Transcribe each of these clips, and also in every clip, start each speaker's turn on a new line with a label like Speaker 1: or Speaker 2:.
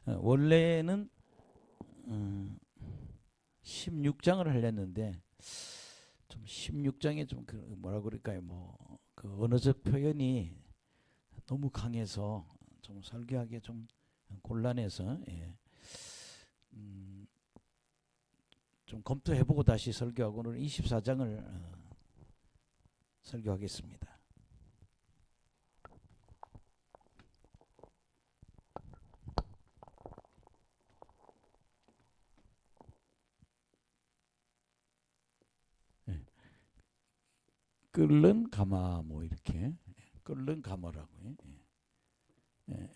Speaker 1: 원래는 16장을 하려는데 좀 16장에 좀 뭐라 그럴까요? 그 언어적 표현이 너무 강해서 좀 설교하기 좀 곤란해서 좀 검토해보고 다시 설교하고 오늘 24장을 설교하겠습니다. 끓는 가마 뭐 이렇게 끓는 가마라고요.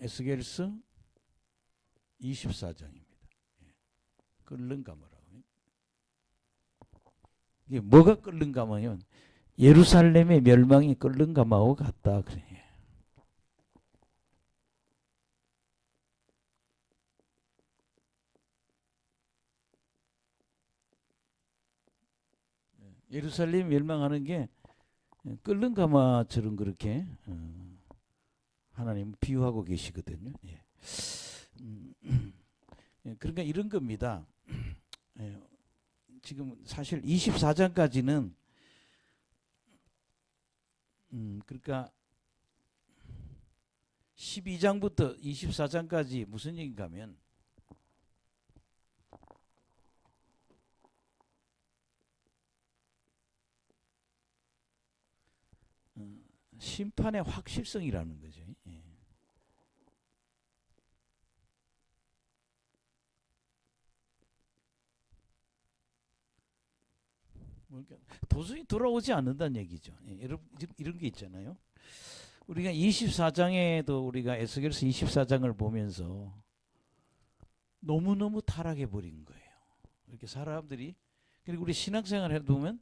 Speaker 1: 에스겔서 24장입니다. 끓는 가마라고. 이게 뭐가 끓는 가마냐면 예루살렘의 멸망이 끓는 가마와 같다 그래요. 예루살렘 멸망하는 게 끓는 가마처럼 그렇게 하나님 비유하고 계시거든요. 그러니까 이런 겁니다. 지금 사실 24장까지는 그러니까 12장부터 24장까지 무슨 얘기인가 하면 심판의 확실성이라는 거죠. 도저히 돌아오지 않는다는 얘기죠. 이런 게 있잖아요. 우리가 24장에도 우리가 에스겔서 24장을 보면서 너무너무 타락해 버린 거예요. 이렇게 사람들이 그리고 우리 신앙생활 해보면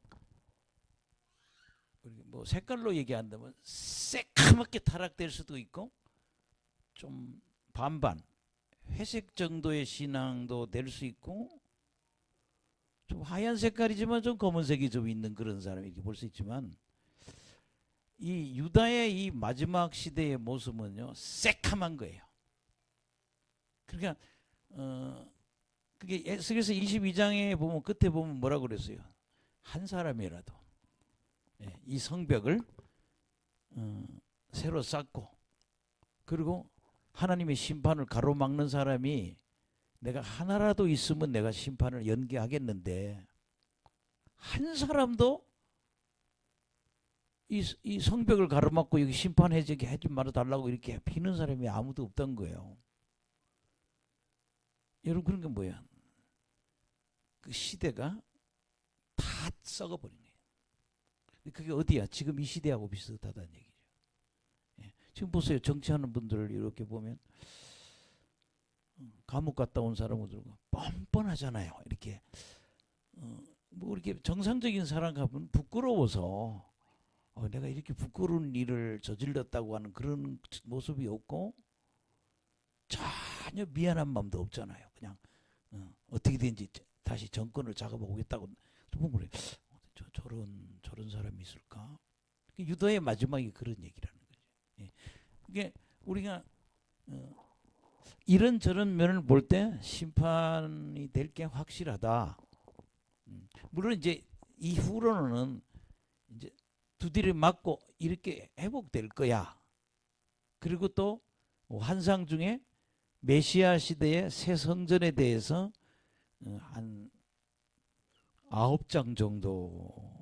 Speaker 1: 뭐 색깔로 얘기한다면 새까맣게 타락될 수도 있고 좀 반반 회색 정도의 신앙도 될 수 있고 좀 하얀 색깔이지만 좀 검은색이 좀 있는 그런 사람이 이렇게 볼 수 있지만 이 유다의 이 마지막 시대의 모습은요 새카만 거예요. 그러니까 그게 에스겔서 22장에 보면 끝에 보면 뭐라고 그랬어요? 한 사람이라도 이 성벽을 새로 쌓고 그리고 하나님의 심판을 가로막는 사람이 내가 하나라도 있으면 내가 심판을 연기하겠는데 한 사람도 이 성벽을 가로막고 여기 심판해지게 하지 말아달라고 이렇게 피는 사람이 아무도 없던 거예요. 여러분 그런 게 뭐야? 그 시대가 다 썩어버린 거예요. 그게 어디야? 지금 이 시대하고 비슷하다는 얘기죠. 지금 보세요. 정치하는 분들을 이렇게 보면 감옥 갔다 온 사람들 뻔뻔하잖아요. 이렇게 뭐 이렇게 정상적인 사람 가면 부끄러워서 내가 이렇게 부끄러운 일을 저질렀다고 하는 그런 모습이 없고 전혀 미안한 마음도 없잖아요. 그냥 어떻게든지 다시 정권을 잡아보겠다고 보면 저런 사람이 있을까? 유다의 마지막이 그런 얘기라는 거죠. 이게 우리가 이런저런 면을 볼 때 심판이 될 게 확실하다. 물론 이제 이후로는 이제 두드려 맞고 이렇게 회복될 거야. 그리고 또 환상 중에 메시아 시대의 새 성전에 대해서 한 9장 정도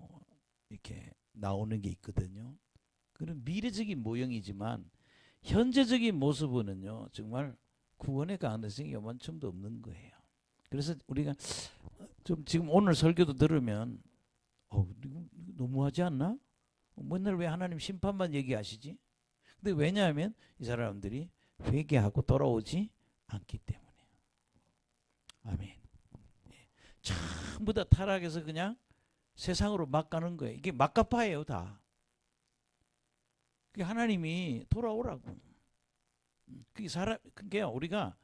Speaker 1: 이렇게 나오는 게 있거든요. 그런 미래적인 모형이지만 현재적인 모습은요 정말 구원의 가능성이 요만큼도 없는 거예요. 그래서 우리가 좀 지금 오늘 설교도 들으면 너무하지 않나? 맨날 왜 하나님 심판만 얘기하시지? 근데 왜냐하면 이 사람들이 회개하고 돌아오지 않기 때문에. 아멘. 전부 다 타락해서 그냥 세상으로 막 가는 거예요. 이게 막가파예요 다. 그게 하나님이 돌아오라고. 그게 우리가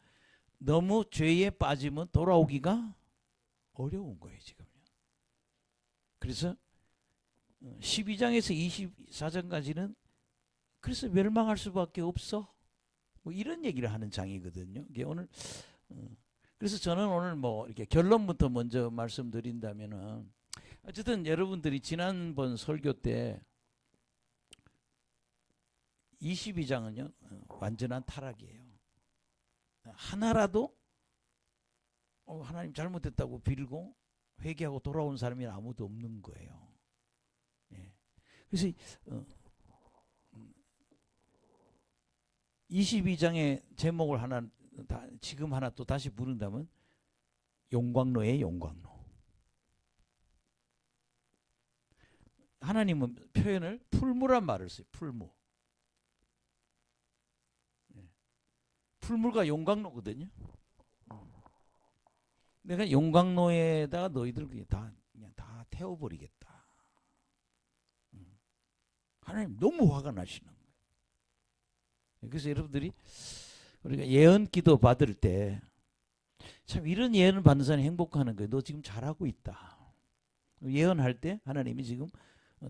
Speaker 1: 너무 죄에 빠지면 돌아오기가 어려운 거예요 지금요. 그래서 12장에서 24장까지는 그래서 멸망할 수밖에 없어. 뭐 이런 얘기를 하는 장이거든요. 이게 오늘 그래서 저는 오늘 뭐 이렇게 결론부터 먼저 말씀드린다면은 어쨌든 여러분들이 지난번 설교 때 22장은요 완전한 타락이에요. 하나라도 하나님 잘못했다고 빌고 회개하고 돌아온 사람이 아무도 없는 거예요. 예. 그래서 22장의 제목을 지금 하나 또 다시 부른다면 용광로의 용광로. 하나님은 표현을 풀무란 말을 써요. 풀무. 풀물과 용광로거든요. 내가 용광로에다가 너희들 그냥 다 태워버리겠다. 하나님 너무 화가 나시는 거예요. 그래서 여러분들이 우리가 예언 기도 받을 때 참 이런 예언을 받는 사람이 행복하는 거예요. 너 지금 잘하고 있다. 예언할 때 하나님이 지금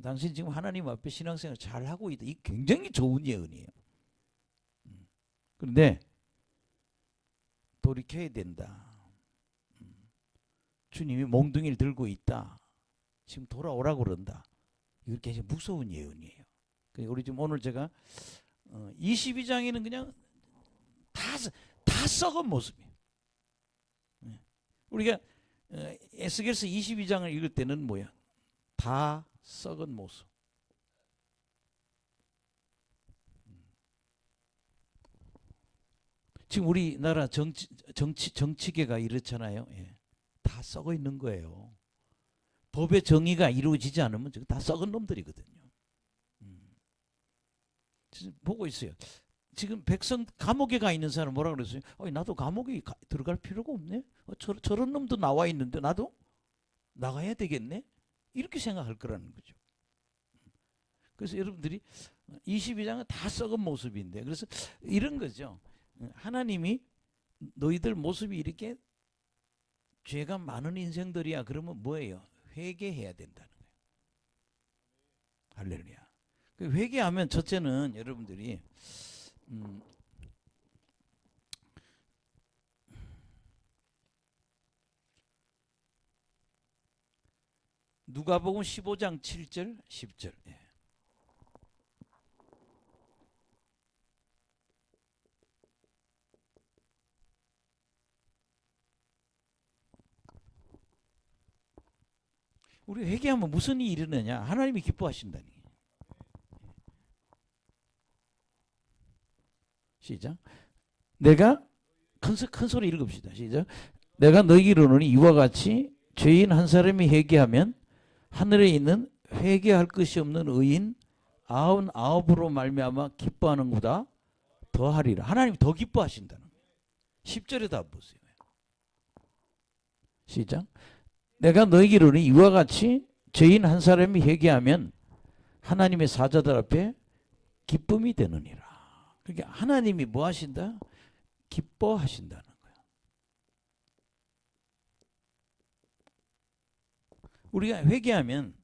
Speaker 1: 당신 지금 하나님 앞에 신앙생활 잘하고 있다. 이 굉장히 좋은 예언이에요. 그런데 돌이켜야 된다. 주님이 몽둥이를 들고 있다. 지금 돌아오라고 그런다. 이거 굉장히 무서운 예언이에요. 우리 지금 오늘 제가 22장에는 그냥 다 썩은 모습이에요. 우리가 에스겔서 22장을 읽을 때는 뭐야? 다 썩은 모습. 지금 우리나라 정치계가 이렇잖아요. 예. 다 썩어 있는 거예요. 법의 정의가 이루어지지 않으면 다 썩은 놈들이거든요. 보고 있어요. 지금 백성 감옥에 가 있는 사람 뭐라 그랬어요? 나도 감옥에 들어갈 필요가 없네. 저런 놈도 나와 있는데 나도 나가야 되겠네. 이렇게 생각할 거라는 거죠. 그래서 여러분들이 22장은 다 썩은 모습인데 그래서 이런 거죠. 하나님이 너희들 모습이 이렇게 죄가 많은 인생들이야. 그러면 뭐예요? 회개해야 된다는 거예요. 할렐루야. 회개하면 첫째는 여러분들이 누가복음 15장 7절 10절. 예. 우리 회개하면 무슨 일이 일어나냐? 하나님이 기뻐하신다니. 시작. 내가 큰 소리 읽읍시다. 시작. 내가 너희에게 이르노니 이와 같이 죄인 한 사람이 회개하면 하늘에 있는 회개할 것이 없는 의인 99으로 말미암아 기뻐하는 것보다 더하리라. 하나님이 더 기뻐하신다는 거예요. 10절에 다 보세요. 시작. 내가 너희에게 이르노니 이와 같이 죄인 한 사람이 회개하면 하나님의 사자들 앞에 기쁨이 되느니라. 그러니까 하나님이 뭐 하신다? 기뻐하신다는 거예요. 우리가 회개하면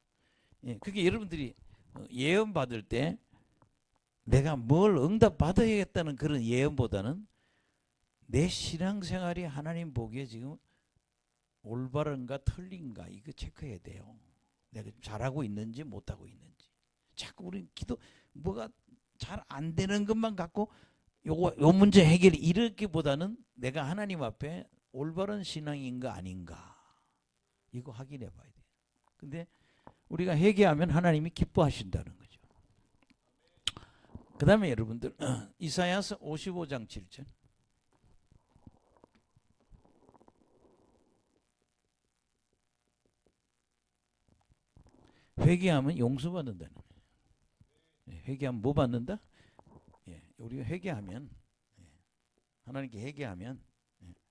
Speaker 1: 그게 여러분들이 예언 받을 때 내가 뭘 응답 받아야겠다는 그런 예언보다는 내 신앙생활이 하나님 보기에 지금 올바른가 틀린가 이거 체크해야 돼요. 내가 잘하고 있는지 못하고 있는지. 자꾸 우리 기도 뭐가 잘 안 되는 것만 갖고 요 문제 해결 이렇게보다는 내가 하나님 앞에 올바른 신앙인가 아닌가 이거 확인해 봐야 돼요. 근데 우리가 회개하면 하나님이 기뻐하신다는 거죠. 그 다음에 여러분들 이사야서 55장 7절. 회개하면 용서받는다는 거예요. 회개하면 뭐 받는다? 우리가 회개하면 하나님께 회개하면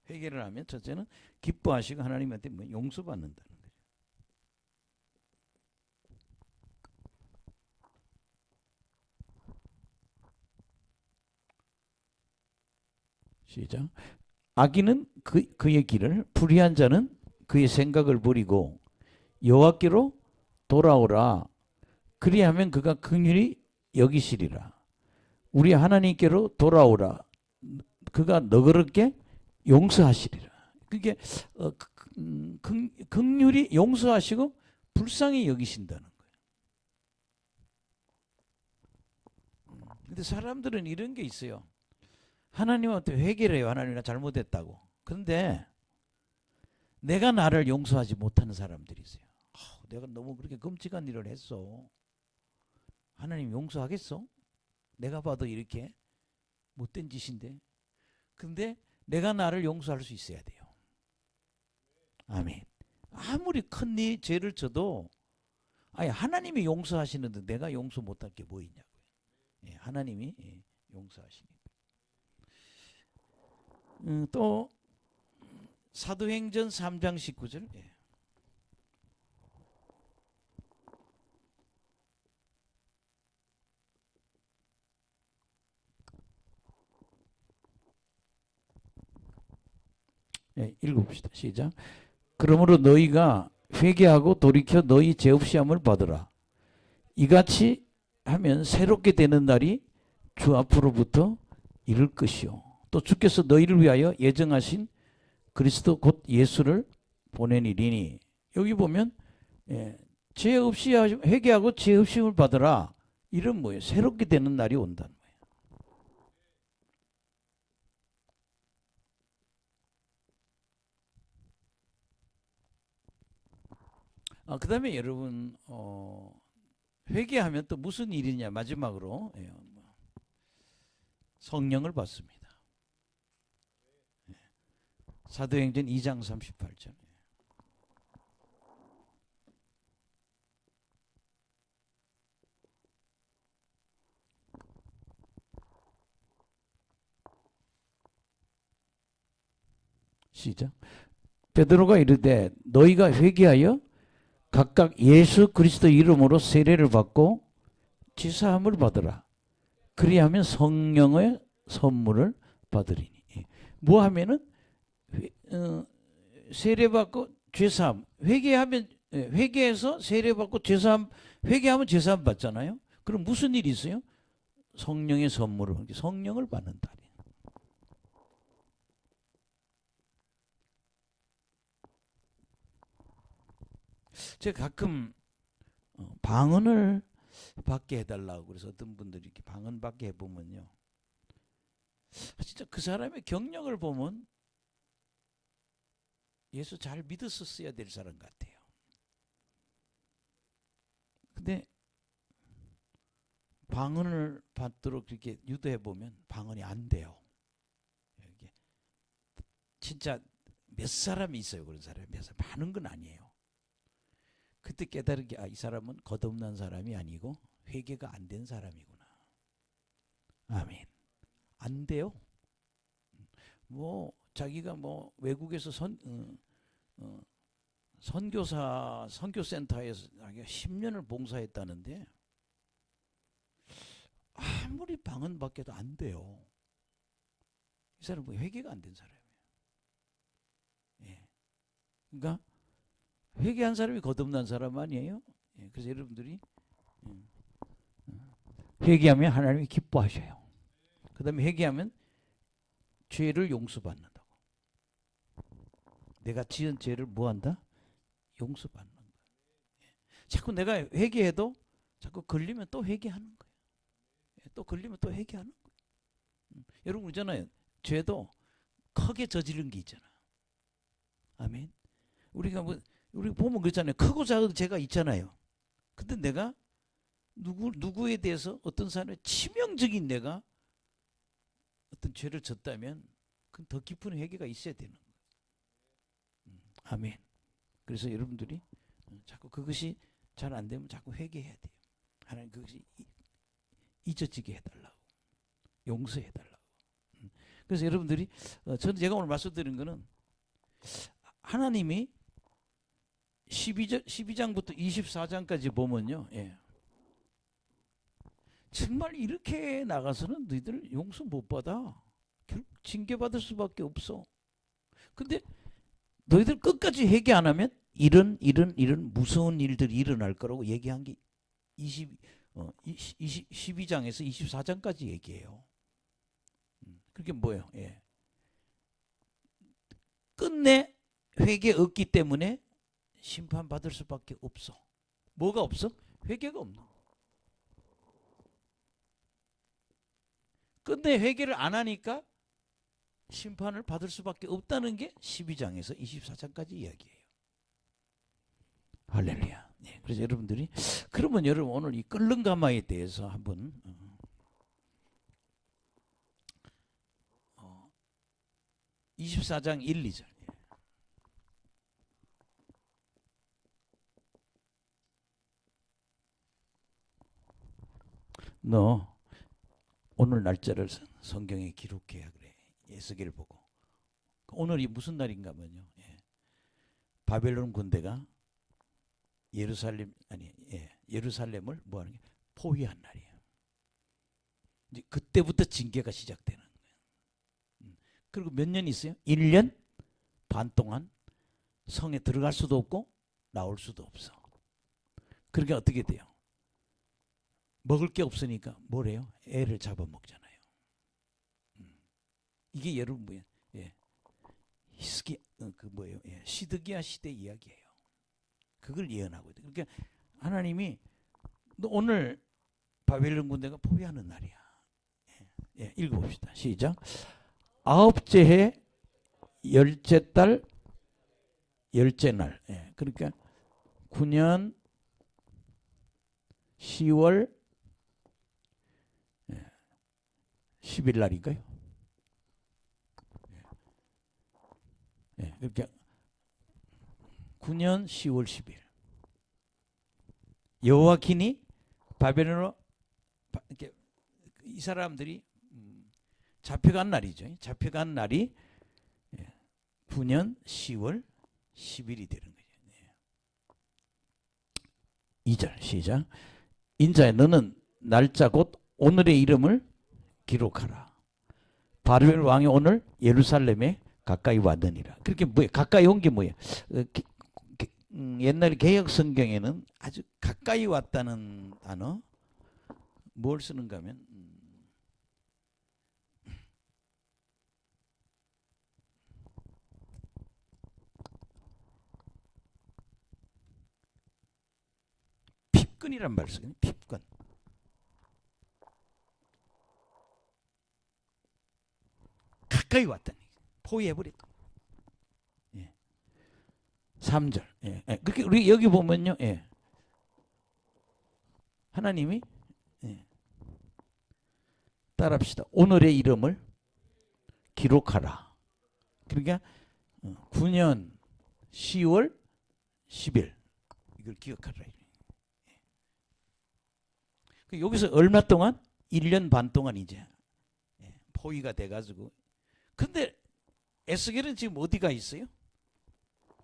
Speaker 1: 회개를 하면 첫째는 기뻐하시고 하나님한테 용서받는다는 거죠. 시작. 악인은 그의 길을 불의한 자는 그의 생각을 버리고 여호와께로 돌아오라. 그리하면 그가 긍휼히 여기시리라. 우리 하나님께로 돌아오라. 그가 너그럽게 용서하시리라. 그게 긍휼히 용서하시고 불쌍히 여기신다는 거예요. 근데 사람들은 이런 게 있어요. 하나님한테 회개를 해요. 하나님 나 잘못했다고. 그런데 내가 나를 용서하지 못하는 사람들이 있어요. 내가 너무 그렇게 끔찍한 일을 했어. 하나님 용서하겠어? 내가 봐도 이렇게 못된 짓인데. 근데 내가 나를 용서할 수 있어야 돼요. 아멘. 아무리 큰 죄를 져도 하나님이 용서하시는데 내가 용서 못할 게 뭐 있냐고요. 하나님이 용서하시니까. 또 사도행전 3장 19절. 읽어봅시다. 시작. 그러므로 너희가 회개하고 돌이켜 너희 죄 없이 함을 받으라. 이같이 하면 새롭게 되는 날이 주 앞으로부터 이를 것이요. 또 주께서 너희를 위하여 예정하신 그리스도 곧 예수를 보내니리니. 여기 보면 죄 없이 회개하고 죄 없이 함을 받으라. 이런 뭐예요? 새롭게 되는 날이 온다는 거예요. 그 다음에 여러분 회개하면 또 무슨 일이냐. 마지막으로 성령을 받습니다. 사도행전 2장 38절. 시작. 베드로가 이르되 너희가 회개하여 각각 예수 그리스도 이름으로 세례를 받고 지사함을 받으라. 그리하면 성령의 선물을 받으리니. 뭐 하면은 세례 받고 죄사함. 회개하면 회개해서 세례 받고 죄사함. 회개하면 죄사함 받잖아요. 그럼 무슨 일이 있어요? 성령의 선물을, 성령을 받는다. 제가 가끔 방언을 받게 해달라고 그래서 어떤 분들이 이렇게 방언 받게 해보면요, 진짜 그 사람의 경력을 보면 예수 잘 믿었었어야 될 사람 같아요. 근데 방언을 받도록 그렇게 유도해 보면 방언이 안 돼요. 진짜 몇 사람이 있어요. 그런 사람이 몇 사람, 많은 건 아니에요. 그때 깨달은 게 이 사람은 거듭난 사람이 아니고 회개가 안 된 사람이구나. 아멘. 안 돼요. 뭐 자기가 뭐 외국에서 선교센터에서 10년을 봉사했다는데 아무리 방언 받게도 안 돼요. 이 사람은 회개가 안 된 사람이에요. 그러니까 회개한 사람이 거듭난 사람 아니에요? 그래서 여러분들이 회개하면 하나님이 기뻐하셔요. 그 다음에 회개하면 죄를 용서받는다고. 내가 지은 죄를 뭐한다? 용서받는 거예요. 자꾸 내가 회개해도 자꾸 걸리면 또 회개하는 거예요. 또 걸리면 또 회개하는 거예요. 여러분 있잖아요. 죄도 크게 저지른 게 있잖아. 아멘. 우리가 우리 보면 그렇잖아요. 크고 작은 죄가 있잖아요. 근데 내가 누구에 대해서 어떤 사람의 치명적인 내가 어떤 죄를 졌다면 그건 더 깊은 회개가 있어야 되는 거예요. 아멘. 그래서 여러분들이 자꾸 그것이 잘 안 되면 자꾸 회개해야 돼요. 하나님 그것이 잊어지게 해달라고, 용서해달라고. 그래서 여러분들이 저는 제가 오늘 말씀드린 거는 하나님이 12장부터 24장까지 보면요, 정말 이렇게 나가서는 너희들 용서 못 받아. 결국 징계받을 수밖에 없어. 근데 너희들 끝까지 회개 안 하면 이런 무서운 일들이 일어날 거라고 얘기한 게 12장에서 24장까지 얘기해요. 그게 뭐예요? 예. 끝내 회개 없기 때문에 심판받을 수밖에 없어. 뭐가 없어? 회개가 없는 거. 끝내 회개를 안 하니까 심판을 받을 수밖에 없다는 게 12장에서 24장까지 이야기예요. 할렐루야. 네, 그래서 여러분들이 그러면 여러분 오늘 이 끓는 가마에 대해서 한번 24장 1, 2절. 너 오늘 날짜를 성경에 기록해야 그래. 에스겔 보고. 오늘이 무슨 날인가면요. 예. 바벨론 군대가 예루살렘을 뭐하는 게 포위한 날이에요. 이제 그때부터 징계가 시작되는 거예요. 그리고 몇 년 있어요? 1년 반 동안 성에 들어갈 수도 없고 나올 수도 없어. 그러니까 어떻게 돼요? 먹을 게 없으니까 뭐래요? 애를 잡아먹잖아요. 이게 여러분 뭐예요? 예. 시드기야 시대 이야기예요. 그걸 예언하고 있다. 그러니까 하나님이 너 오늘 바벨론 군대가 포위하는 날이야. 예, 읽어봅시다. 시작. 아홉째 해 열째 달 열째 날. 예, 그러니까 9년 10월 10일 날인가요? 예, 그러니까 9년 10월 10일 여호와킨이 바벨론으로 이렇게 이 사람들이 잡혀간 날이죠. 잡혀간 날이 9년 10월 10일이 되는 거죠. 2절 시작. 인자야 너는 날짜 곧 오늘의 이름을 기록하라. 바벨론 왕이 오늘 예루살렘에 가까이 왔느니라. 그렇게 뭐야? 가까이 온 게 뭐야? 옛날 개역 성경에는 아주 가까이 왔다는 단어 뭘 쓰는가 하면 핍근이란 말을 쓰거든요. 핍근. 가까이 왔다니. 포위해버렸다. 예. 3절. 예. 예. 그렇게 우리 여기 보면요. 예. 하나님이 따라합시다. 오늘의 이름을 기록하라. 그러니까 9년 10월 10일 이걸 기억하라. 여기서 얼마 동안? 1년 반 동안 이제 포위가 돼가지고. 근데 에스겔은 지금 어디가 있어요?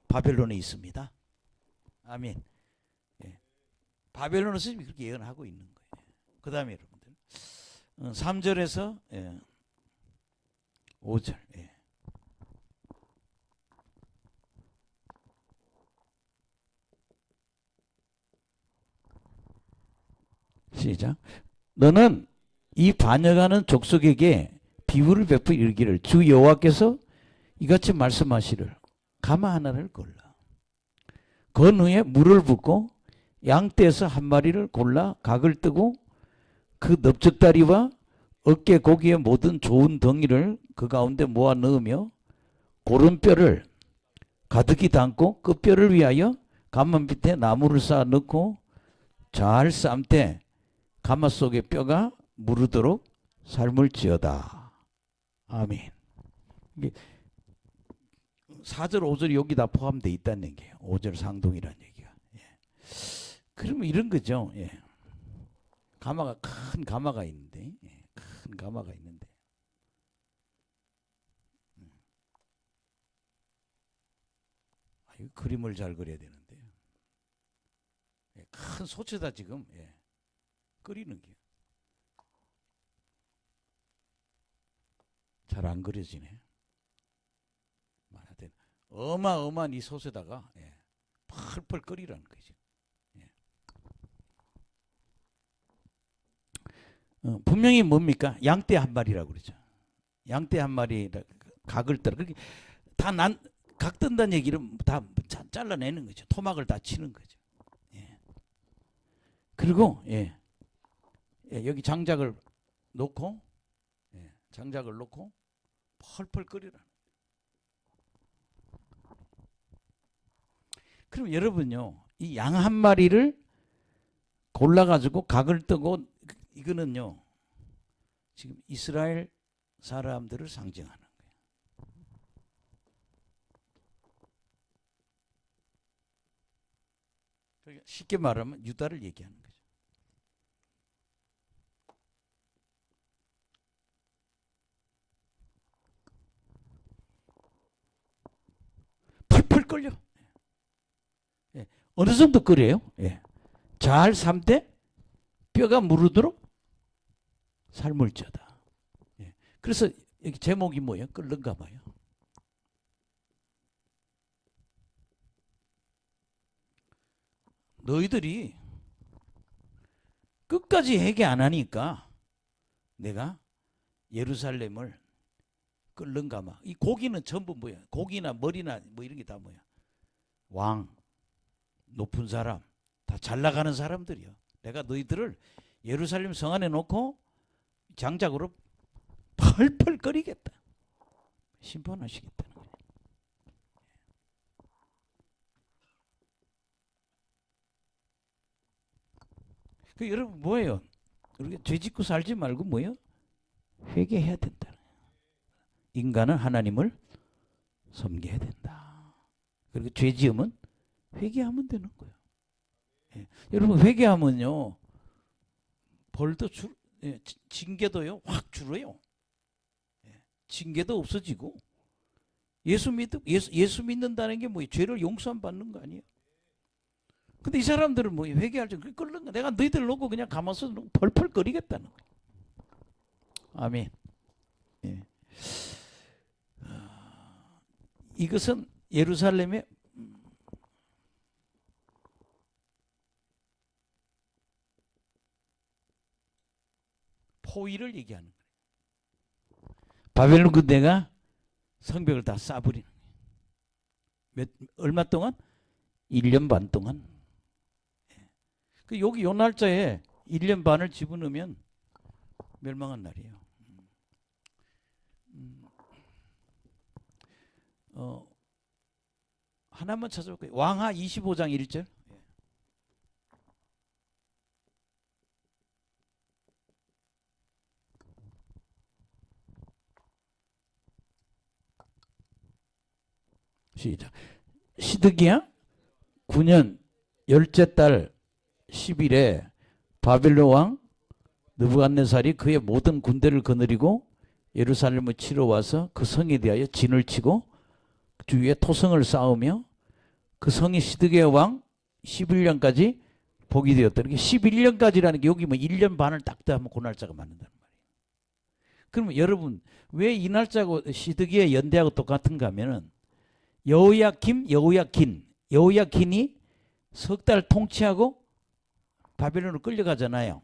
Speaker 1: 바벨론에 있습니다. 아멘. 예. 바벨론에서 그렇게 예언하고 있는 거예요. 그 다음에 여러분들 3절에서 5절. 예. 시작. 너는 이 반역하는 족속에게 비유를 베풀 이르기를 주 여호와께서 이같이 말씀하시를 가마 하나를 골라 건후에 물을 붓고 양떼에서 한 마리를 골라 각을 뜨고 그 넓적다리와 어깨 고기의 모든 좋은 덩이를 그 가운데 모아 넣으며 고른 뼈를 가득히 담고 그 뼈를 위하여 가마 밑에 나무를 쌓아 넣고 잘 삶되 가마 속의 뼈가 무르도록 삶을 지어다. 아멘. 4절 5절이 여기 다 포함되어 있다는 얘기예요. 5절 상동이라는 얘기가. 예. 그러면 이런 거죠. 예. 가마가 큰 가마가 있는데 큰 가마가 있는데 이 그림을 잘 그려야 되는데 큰 소치다 지금 끓이는 게 잘 안 그려지네. 하여튼 어마어마한 이 솥에다가 펄펄 끓이라는 거죠. 분명히 뭡니까? 양떼 한 마리라고 그러죠. 양떼 한 마리 각을 떨어. 그렇게 다 각 뜬다는 얘기를 다 잘라내는 거죠. 토막을 다 치는 거죠. 예. 그리고 여기 장작을 놓고 장작을 놓고 펄펄 끓이라. 그럼 여러분요, 이 양 한 마리를 골라가지고 각을 뜨고, 이거는요 지금 이스라엘 사람들을 상징하는 거예요. 그러니까 쉽게 말하면 유다를 얘기하는 거죠. 펄펄 끓여. 어느 정도 끓여요? 잘 삶되 뼈가 무르도록 삶을 쪄다. 그래서 여기 제목이 뭐예요? 끓는가 봐요. 너희들이 끝까지 회개 안 하니까 내가 예루살렘을 끓는가 봐. 이 고기는 전부 뭐야? 고기나 머리나 뭐 이런 게 다 뭐야? 왕, 높은 사람, 다 잘 나가는 사람들이요. 내가 너희들을 예루살렘 성 안에 놓고 장작으로 펄펄 끓이겠다. 심판하시겠다는 거예요. 그 여러분 뭐예요? 우리가 죄짓고 살지 말고 뭐예요? 회개해야 된다. 인간은 하나님을 섬겨야 된다. 그리고 죄지음은 회개하면 되는 거예요. 여러분 회개하면요 벌도 징계도요 확 줄어요. 징계도 없어지고 예수 믿는다는 게 뭐예요? 죄를 용서함 받는 거 아니에요? 근데 이 사람들은 뭐 회개할 줄 끓는 거. 내가 너희들 놓고 그냥 가만서 펄펄 끓이겠다는 거예요. 아멘. 이것은 예루살렘의 포위를 얘기하는 거예요. 바벨론 군대가 성벽을 다 쌓아버리는 거예요. 얼마 동안? 1년 반 동안. 여기 요 날짜에 1년 반을 집어넣으면 멸망한 날이에요. 하나만 찾아볼까요? 왕하 25장 1절. 시작. 시드기야 9년 열째 달 10일에 바벨론 왕 느부갓네살이 그의 모든 군대를 거느리고 예루살렘을 치러 와서 그 성에 대하여 진을 치고 주위에 토성을 쌓으며 그 성이 시드기야 왕 11년까지 복이 되었다. 이렇게 11년까지라는 게 여기 뭐 1년 반을 딱 더하면 그 날짜가 맞는단 말이에요. 그러면 여러분 왜 이 날짜고 시드기야 연대하고 똑같은가 하면은 여호야긴이 석 달 통치하고 바벨론으로 끌려가잖아요.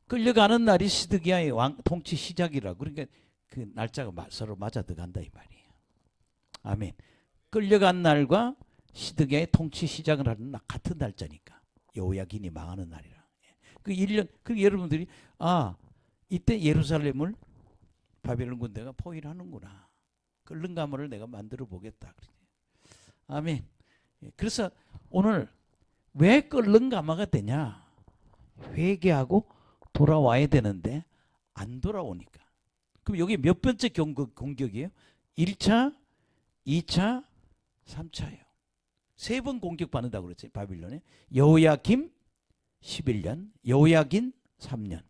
Speaker 1: 끌려가는 날이 시드기야의 왕 통치 시작이라고. 그러니까 그 날짜가 서로 맞아 들어간다 이 말이에요. 아멘. 끌려간 날과 시드기야의 통치 시작을 하는 날 같은 날짜니까. 여호야긴이 망하는 날이라. 그 1년 그 여러분들이 이때 예루살렘을 바벨론 군대가 포위를 하는구나. 끓는 가물을 내가 만들어 보겠다. 아멘. 그래서 오늘 왜 끓는 가마가 되냐? 회개하고 돌아와야 되는데 안 돌아오니까. 그럼 여기 몇 번째 공격이에요? 1차, 2차, 3차예요. 3번 공격받는다고 그랬지 바빌론에. 여호야김 11년, 여호야긴 3년.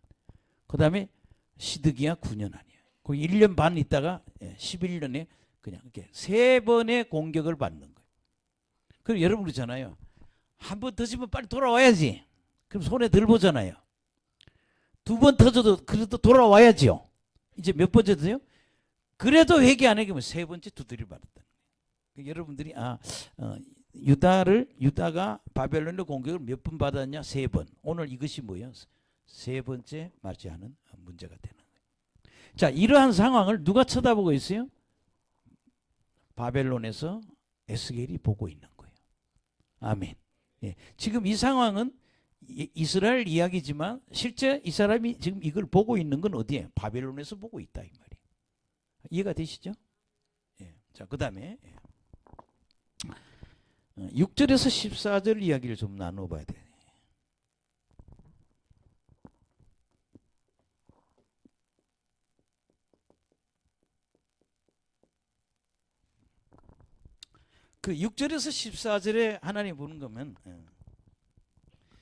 Speaker 1: 그 다음에 시드기야 9년 아니에요. 그 1년 반 있다가 11년에 그냥 이렇게 3번의 공격을 받는 거예요. 그럼 여러분 그러잖아요. 한 번 터지면 빨리 돌아와야지. 그럼 손에 들 보잖아요. 2번 터져도 그래도 돌아와야지요. 이제 몇 번째 터져요? 그래도 회개 안 하면 3번째 두드려 받았다는 거예요. 여러분들이 유다가 바벨론의 공격을 몇 번 받았냐? 3번. 오늘 이것이 뭐예요? 3번째 맞이하는 문제가 되는 거예요. 자, 이러한 상황을 누가 쳐다보고 있어요? 바벨론에서 에스겔이 보고 있는 거예요. 아멘. 예. 지금 이 상황은 이스라엘 이야기지만 실제 이 사람이 지금 이걸 보고 있는 건 어디에? 바벨론에서 보고 있다 이 말이에요. 이해가 되시죠? 예. 자, 그다음에 6절에서 14절 이야기를 좀 나눠봐야 돼. 그 6절에서 14절에 하나님 보는 거면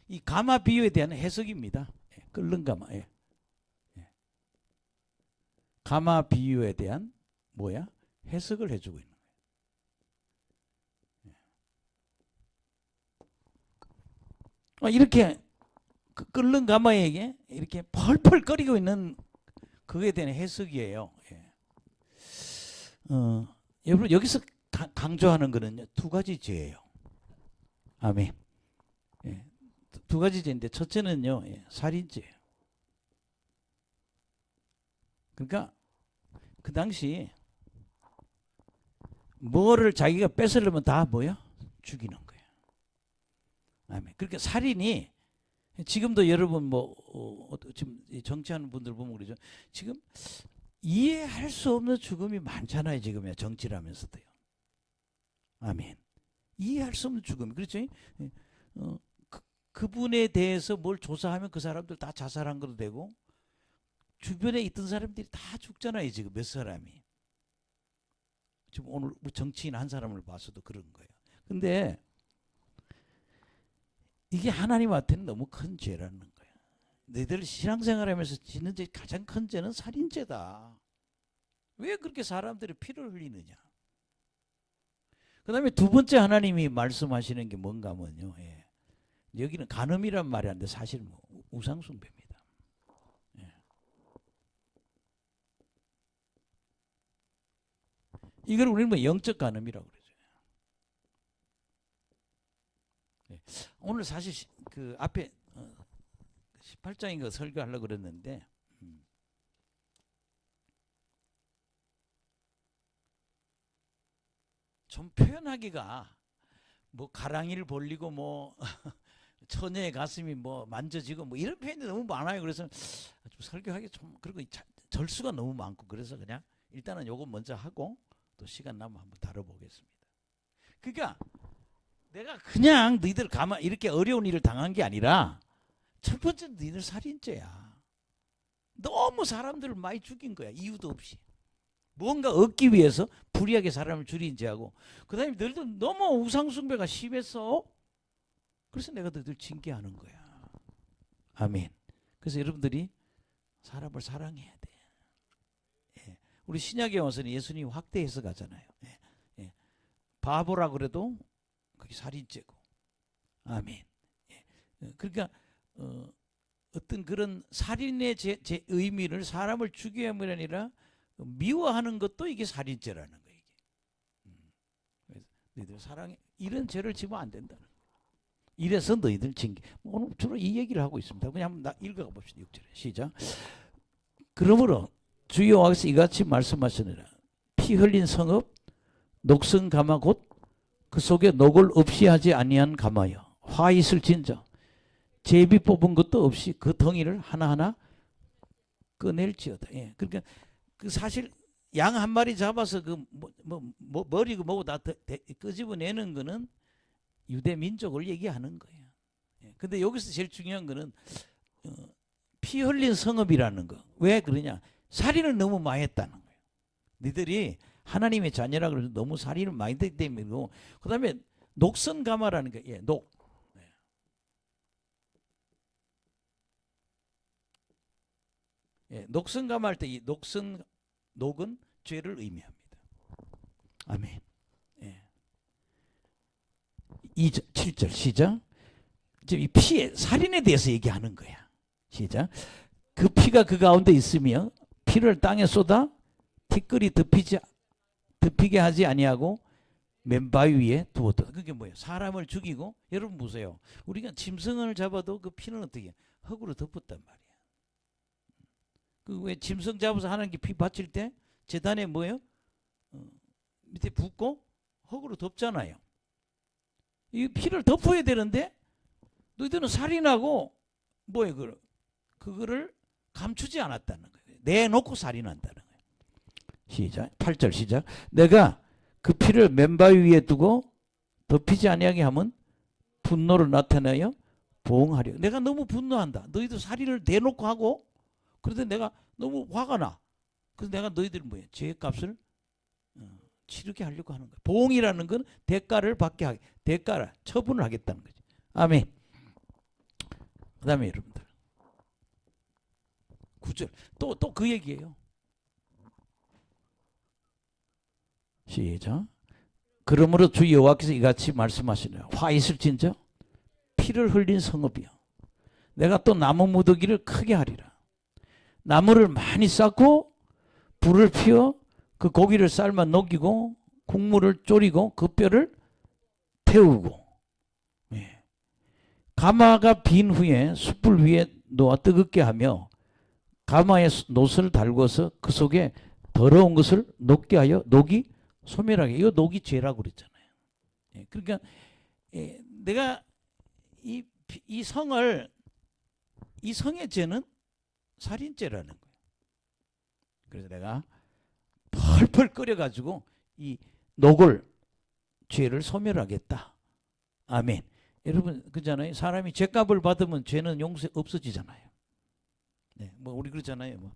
Speaker 1: 이 가마 비유에 대한 해석입니다. 끓는 가마. 가마 비유에 대한 뭐야? 해석을 해주고 있는 거예요. 이렇게 끓는 가마에게 이렇게 펄펄 끓이고 있는 그에 대한 해석이에요. 여러분 여기서 강조하는 거는요, 두 가지 죄예요. 아멘. 두 가지 죄인데 첫째는요, 살인죄예요. 그러니까 그 당시 뭐를 자기가 뺏으려면 다 뭐야? 죽이는 거예요. 아멘. 그러니까 살인이 지금도 여러분 지금 정치하는 분들 보면 그러죠. 지금 이해할 수 없는 죽음이 많잖아요. 지금요, 정치를 하면서도요. 아멘. 이해할 수 없는 죽음. 그렇죠? 그분에 대해서 뭘 조사하면 그 사람들 다 자살한 것도 되고 주변에 있던 사람들이 다 죽잖아요. 지금 몇 사람이. 지금 오늘 정치인 한 사람을 봐서도 그런 거예요. 근데 이게 하나님한테는 너무 큰 죄라는 거예요. 너희들 신앙생활하면서 짓는 죄 가장 큰 죄는 살인죄다. 왜 그렇게 사람들이 피를 흘리느냐. 그 다음에 두 번째 하나님이 말씀하시는 게 뭔가 하면요. 여기는 간음이란 말이 안 돼. 사실 뭐 우상숭배입니다. 이걸 우리는 뭐 영적 간음이라고 그러죠. 오늘 사실 그 앞에 18장인 거 설교하려고 그랬는데 좀 표현하기가 뭐 가랑이를 벌리고 뭐 처녀의 가슴이 뭐 만져지고 뭐 이런 표현이 너무 많아요. 그래서 좀 설교하기 좀 그리고 절수가 너무 많고 그래서 그냥 일단은 요거 먼저 하고 또 시간 나면 한번 다뤄보겠습니다. 그러니까 내가 그냥 너희들 가만 이렇게 어려운 일을 당한 게 아니라 첫 번째 너희들 살인죄야. 너무 사람들을 많이 죽인 거야. 이유도 없이. 뭔가 얻기 위해서 불의하게 사람을 죽인 죄하고 그 다음에 너희들 너무 우상숭배가 심했어. 그래서 내가 너희들 징계하는 거야. 아멘. 그래서 여러분들이 사람을 사랑해야 돼. 우리 신약에 와서는 예수님이 확대해서 가잖아요. 바보라 그래도 그게 살인죄고. 아멘. 그러니까 어떤 그런 살인의 제 의미를 사람을 죽이기 위함이 아니라 미워하는 것도 이게 살인죄라는 거예요. 그래서 너희들 사랑해. 이런 죄를 지면 안 된다는 거예요. 이래서 너희들 징계. 오늘 주로 이 얘기를 하고 있습니다. 그냥 한번 읽어가 봅시다. 6절에 시작. 그러므로 주 여호와께서 이같이 말씀하시느라 피 흘린 성읍 녹슨 가마 곧 그 속에 녹을 없이 하지 아니한 가마여 화 있을 진저 제비 뽑은 것도 없이 그 덩이를 하나하나 꺼낼지어다. 그러니까 그 사실 양 한 마리 잡아서 그 머리고 뭐고 다 끄집어내는 거는 유대 민족을 얘기하는 거예요. 근데 여기서 제일 중요한 거는 피 흘린 성읍이라는 거. 왜 그러냐? 살인을 너무 많이 했다는 거예요. 너희들이 하나님의 자녀라 그래서 너무 살인을 많이 했기 때문이고 그 다음에 녹선가마라는 게 녹. 녹선가마 할 때 이 녹은 죄를 의미합니다. 아멘. 7절 시작. 지금 이 피해 살인에 대해서 얘기하는 거야. 시작. 그 피가 그 가운데 있으며 피를 땅에 쏟아 티끌이 덮이게 하지 아니하고 맨바위 위에 두었다. 그게 뭐예요? 사람을 죽이고 여러분 보세요. 우리가 짐승을 잡아도 그 피는 어떻게 흙으로 덮었단 말이야. 그 왜 짐승 잡아서 하나님께 피 바칠 때 제단에 뭐예요? 밑에 붓고 흙으로 덮잖아요. 이 피를 덮어야 되는데 너희들은 살인하고 뭐예요? 그거를 감추지 않았다는 거예요. 내놓고 살인한다는 거예요. 시작. 8절 시작. 내가 그 피를 맨바위 위에 두고 덮이지 아니하게 하면 분노를 나타내어 보응하려. 내가 너무 분노한다. 너희들 살인을 대놓고 하고 그런데 내가 너무 화가 나. 그래서 내가 너희들 뭐야? 죄값을 치르게 하려고 하는 거야. 보응이라는 건 대가를 받게 하게, 대가를 처분을 하겠다는 거지. 아멘. 그 다음에 여러분들 9절 또 그 얘기예요. 시작. 그러므로 주 여호와께서 이같이 말씀하시네요. 화 있을진저 피를 흘린 성읍이요. 내가 또 나무 무더기를 크게 하리라. 나무를 많이 쌓고 불을 피워 그 고기를 삶아 녹이고 국물을 졸이고 그 뼈를 태우고 예. 가마가 빈 후에 숯불 위에 놓아 뜨겁게 하며 가마에 놋을 달궈서 그 속에 더러운 것을 녹게 하여 녹이 소멸하게. 이거 녹이 죄라고 그랬잖아요. 예. 그러니까 내가 이 성의 죄는 살인죄라는 거예요. 그래서 내가 펄펄 끓여가지고 이 녹을 죄를 소멸하겠다. 아멘. 여러분 그잖아요. 사람이 죄값을 받으면 죄는 용서 없어지잖아요. 네, 뭐 우리 그러잖아요. 뭐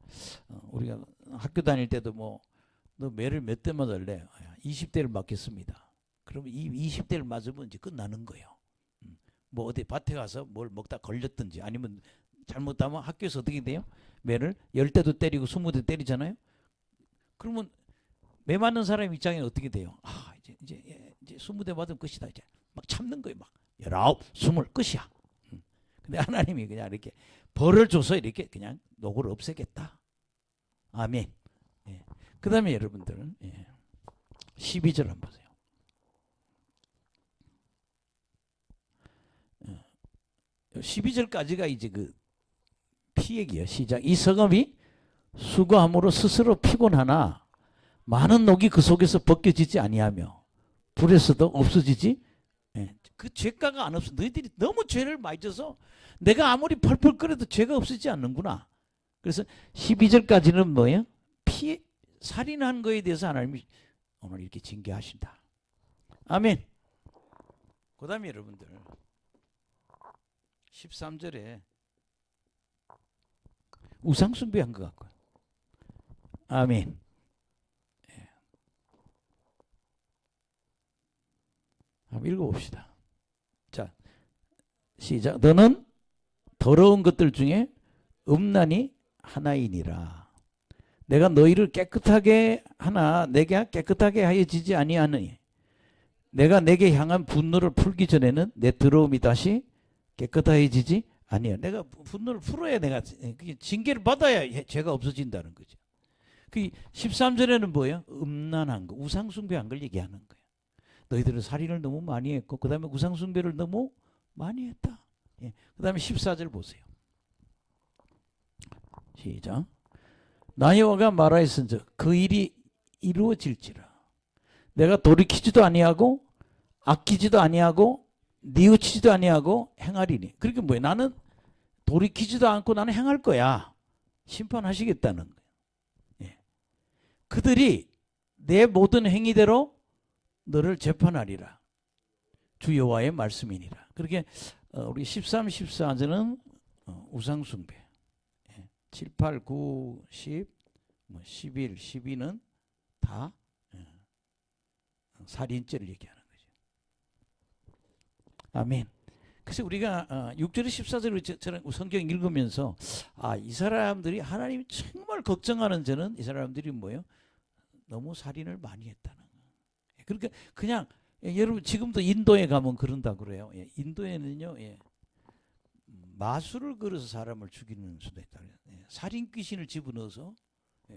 Speaker 1: 우리가 학교 다닐 때도 뭐 너 매를 몇 대 맞을래? 20대를 맞겠습니다. 그러면 이 20대를 맞으면 이제 끝나는 거예요. 뭐 어디 밭에 가서 뭘 먹다 걸렸든지 아니면 잘못하면 학교에서 어떻게 돼요? 매를 10대도 때리고 20대 때리잖아요. 그러면 매 맞는 사람 입장에는 어떻게 돼요? 아 이제 20대 맞으면 끝이다. 이제 막 참는 거예요. 막 19, 20 끝이야. 근데 하나님이 그냥 이렇게 벌을 줘서 이렇게 그냥 녹을 없애겠다. 아멘. 예. 그 다음에 여러분들 12절 한번 보세요. 12절까지가 이제 그 피얘기예요. 시작. 이 성읍이 수고함으로 스스로 피곤하나 많은 녹이 그 속에서 벗겨지지 아니하며 불에서도 없어지지. 그 죄가가 안 없어. 너희들이 너무 죄를 많이 져서 내가 아무리 펄펄 끓여도 죄가 없어지지 않는구나. 그래서 12절까지는 뭐예요? 살인한 거에 대해서 하나님이 오늘 이렇게 징계하신다. 아멘. 그 다음에 여러분들 13절에 우상숭배한 것 같고요. 아멘. 한번 읽어봅시다. 자, 시작. 너는 더러운 것들 중에 음란이 하나이니라. 내가 너희를 깨끗하게 하나 내게 깨끗하게 하여지지 아니하느니 내가 내게 향한 분노를 풀기 전에는 내 더러움이 다시 깨끗해지지 아니야. 내가 분노를 풀어야 내가 징계를 받아야 죄가 없어진다는 거죠. 그 13절에는 뭐예요? 음란한 거, 우상숭배한 걸 얘기하는 거예요. 너희들은 살인을 너무 많이 했고 그 다음에 우상숭배를 너무 많이 했다. 예. 그 다음에 14절 보세요. 시작. 나 여호와가 말하였은즉 그 일이 이루어질지라. 내가 돌이키지도 아니하고 아끼지도 아니하고 뉘우치지도 아니하고 행하리니. 그러니까 뭐예요? 나는 돌이키지도 않고 나는 행할 거야. 심판하시겠다는 거예요. 예. 그들이 내 모든 행위대로 너를 재판하리라. 주 여호와의 말씀이니라. 그렇게 우리 13, 14절은 우상숭배. 7, 8, 9, 10, 11, 12는 다 살인죄를 얘기하는 거죠. 아멘. 그래서 우리가 6절에 14절을 저는 성경 읽으면서 이 사람들이 하나님이 정말 걱정하는 저는 이 사람들이 뭐예요? 너무 살인을 많이 했다는 거예요. 그러니까 그냥 여러분 지금도 인도에 가면 그런다 그래요. 인도에는요. 마술을 걸어서 사람을 죽이는 수도 있다. 살인 귀신을 집어넣어서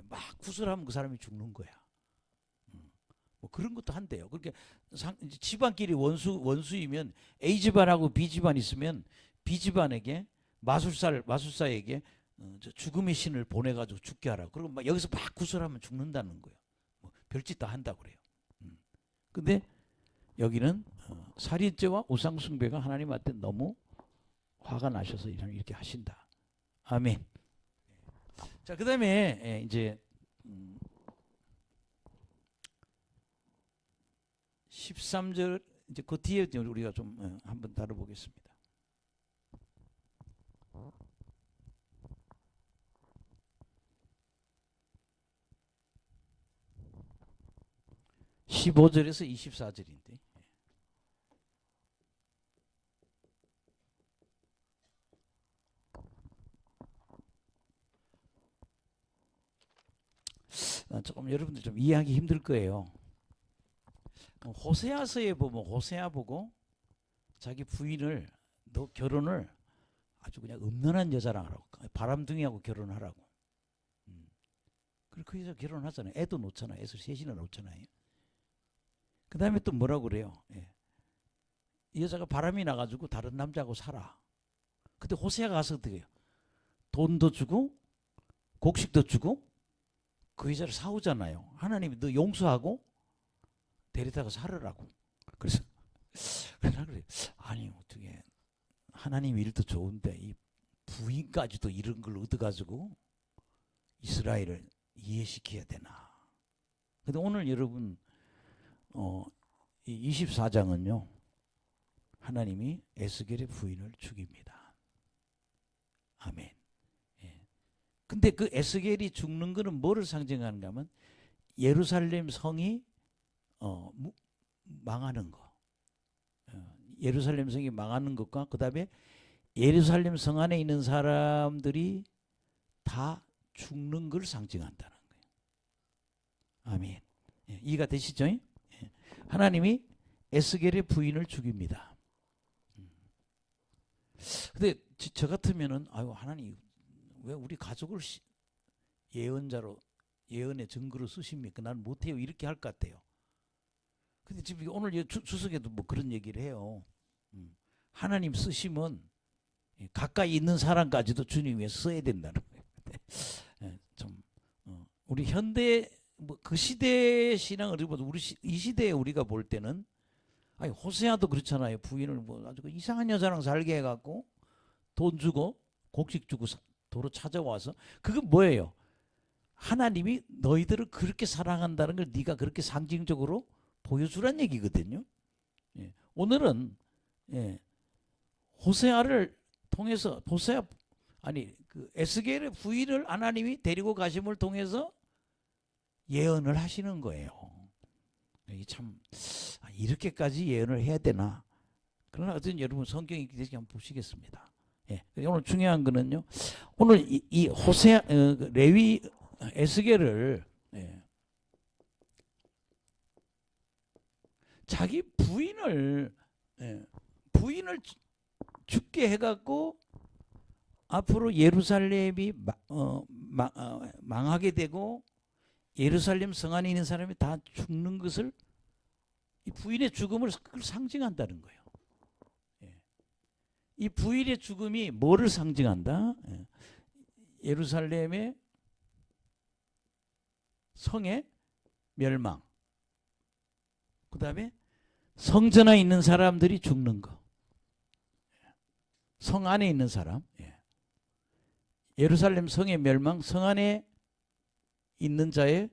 Speaker 1: 막 구슬하면 그 사람이 죽는 거야. 뭐 그런 것도 한대요. 그렇게 집안끼리 원수이면 A 집안하고 B 집안 있으면 B 집안에게 마술사에게 저 죽음의 신을 보내가지고 죽게 하라고. 그리고 막 여기서 막 구설하면 죽는다는 거예요. 뭐 별짓 다 한다고 그래요. 근데 여기는 살인죄와 우상숭배가 하나님한테 너무 화가 나셔서 이렇게 하신다. 아멘. 자, 그 다음에 이제 13절 이제 그 뒤에 우리가 좀 한번 다뤄보겠습니다. 15절에서 24절인데 조금 여러분들 좀 이해하기 힘들 거예요. 호세아서에 보면 호세아 보고 자기 부인을 너 결혼을 아주 그냥 음란한 여자랑 하라고, 바람둥이하고 결혼하라고. 그리고 그 여자 결혼하잖아요. 애도 놓잖아요. 애를 셋이나 놓잖아요. 그 다음에 또 뭐라고 그래요? 이 여자가 바람이 나가지고 다른 남자하고 살아. 근데 호세아가 가서 어떻게 해요? 돈도 주고 곡식도 주고 그 여자를 사오잖아요. 하나님이 너 용서하고 데리다가 살으라고. 그래서 그래 아니 어떻게 하나님 일도 좋은데 이 부인까지도 이런 걸 얻어가지고 이스라엘을 이해시켜야 되나. 근데 오늘 여러분 이 24장은요 하나님이 에스겔의 부인을 죽입니다. 아멘. 근데 그 에스겔이 죽는 거는 뭐를 상징하는가 하면 예루살렘 성이 망하는 거. 예루살렘 성이 망하는 것과 그 다음에 예루살렘 성 안에 있는 사람들이 다 죽는 걸 상징한다는 거예요. 아멘. 이해가 되시죠? 하나님이 에스겔의 부인을 죽입니다. 근데 저 같으면은 아유 하나님 왜 우리 가족을 예언자로 예언의 증거로 쓰십니까? 난 못해요. 이렇게 할 것 같아요. 근데 지금 오늘 주석에도 뭐 그런 얘기를 해요. 하나님 쓰시면 가까이 있는 사람까지도 주님 위해 써야 된다는 거예요. 좀 우리 현대 뭐 그 시대 신앙을 보도 우리 이 시대에 우리가 볼 때는 아니 호세아도 그렇잖아요. 부인을 뭐 아주 이상한 여자랑 살게 해갖고 돈 주고 곡식 주고 도로 찾아와서 그건 뭐예요? 하나님이 너희들을 그렇게 사랑한다는 걸 네가 그렇게 상징적으로 보여주란 얘기거든요. 오늘은 호세아를 통해서 그 에스겔의 부인을 하나님이 데리고 가심을 통해서 예언을 하시는 거예요. 참 이렇게까지 예언을 해야 되나? 그러나 어쨌든 여러분 성경 읽기 전에 한번 보시겠습니다. 오늘 중요한 거는요. 오늘 이 호세아 레위 에스겔을 자기 부인을 죽게 해갖고 앞으로 예루살렘이 망하게 되고 예루살렘 성 안에 있는 사람이 다 죽는 것을 이 부인의 죽음을 상징한다는 거예요. 이 부인의 죽음이 뭐를 상징한다? 예루살렘의 성의 멸망. 그 다음에 성전 안에 있는 사람들이 죽는 거. 성 안에 있는 사람. 예루살렘 성의 멸망, 성 안에 있는 자의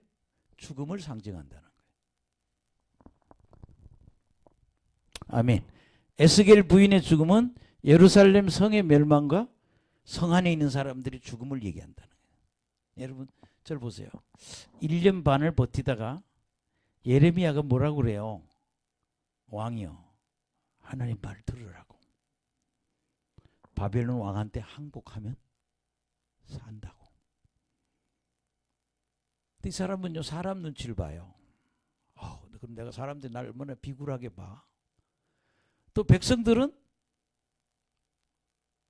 Speaker 1: 죽음을 상징한다는 거예요. 아멘. 에스겔 부인의 죽음은 예루살렘 성의 멸망과 성 안에 있는 사람들이 죽음을 얘기한다는 거예요. 여러분 저를 보세요. 1년 반을 버티다가 예레미야가 뭐라고 그래요? 왕이요 하나님 말 들으라고. 바벨론 왕한테 항복하면 산다고. 근데 이 사람은요 사람 눈치를 봐요. 그럼 내가 사람들이 날 얼마나 비굴하게 봐. 또 백성들은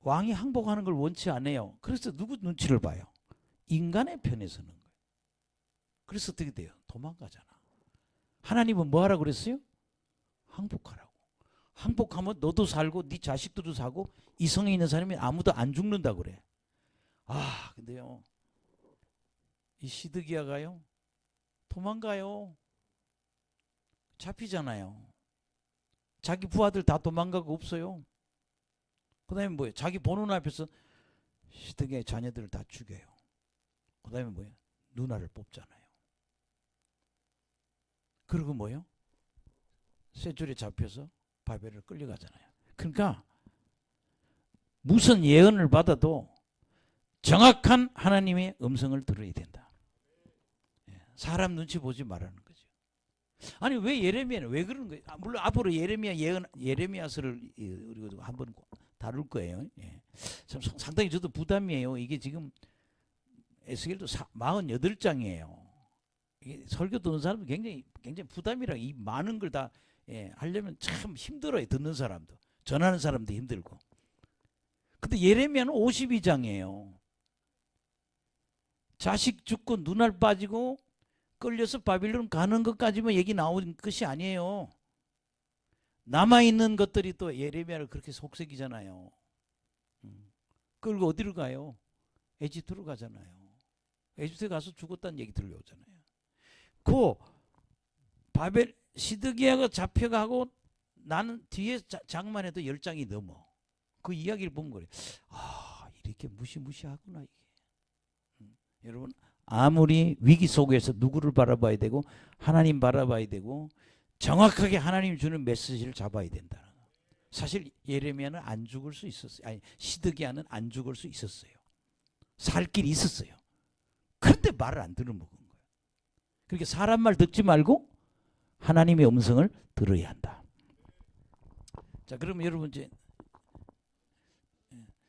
Speaker 1: 왕이 항복하는 걸 원치 않아요. 그래서 누구 눈치를 봐요? 인간의 편에 서는 거예요. 그래서 어떻게 돼요? 도망가잖아. 하나님은 뭐 하라고 그랬어요? 항복하라고. 항복하면 너도 살고 네 자식들도 사고 이 성에 있는 사람이 아무도 안 죽는다고 그래. 근데요, 이 시드기야가요 도망가요. 잡히잖아요. 자기 부하들 다 도망가고 없어요. 그 다음에 뭐예요? 자기 보는 앞에서 시드기야의 자녀들을 다 죽여요. 그 다음에 뭐예요? 누나를 뽑잖아요. 그리고 뭐예요? 쇠줄에 잡혀서 바벨을 끌려가잖아요. 그러니까 무슨 예언을 받아도 정확한 하나님의 음성을 들어야 된다. 사람 눈치 보지 말라는 거죠. 아니 왜 예레미야는 왜 그런 거예요? 물론 앞으로 예레미야 예언 예레미야서를 우리가 한번 다룰 거예요. 참 상당히 저도 부담이에요. 이게 지금 에스겔도 48장이에요. 이게 설교 듣는 사람도 굉장히 부담이라 이 많은 걸 다 하려면 참 힘들어요. 듣는 사람도 전하는 사람도 힘들고. 근데 예레미야는 52장이에요. 자식 죽고 눈알 빠지고 끌려서 바빌론 가는 것까지만 얘기 나온 것이 아니에요. 남아있는 것들이 또 예레미야를 그렇게 속삭이잖아요. 끌고 어디로 가요? 에집트로 가잖아요. 에집트에 가서 죽었다는 얘기 들려오잖아요. 그 바벨 시드기야가 잡혀가고 나는 뒤에 장만 해도 10장이 넘어. 그 이야기를 본 거예요. 이렇게 무시무시하구나 이게. 여러분 아무리 위기 속에서 누구를 바라봐야 되고 하나님 바라봐야 되고 정확하게 하나님 주는 메시지를 잡아야 된다. 사실 예레미야는 안 죽을 수 있었어요. 아니 시드기야는 안 죽을 수 있었어요. 살 길이 있었어요. 그런데 말을 안 들은 먹은 거예요. 그러니까 사람 말 듣지 말고 하나님의 음성을 들어야 한다. 자, 그러면 여러분 이제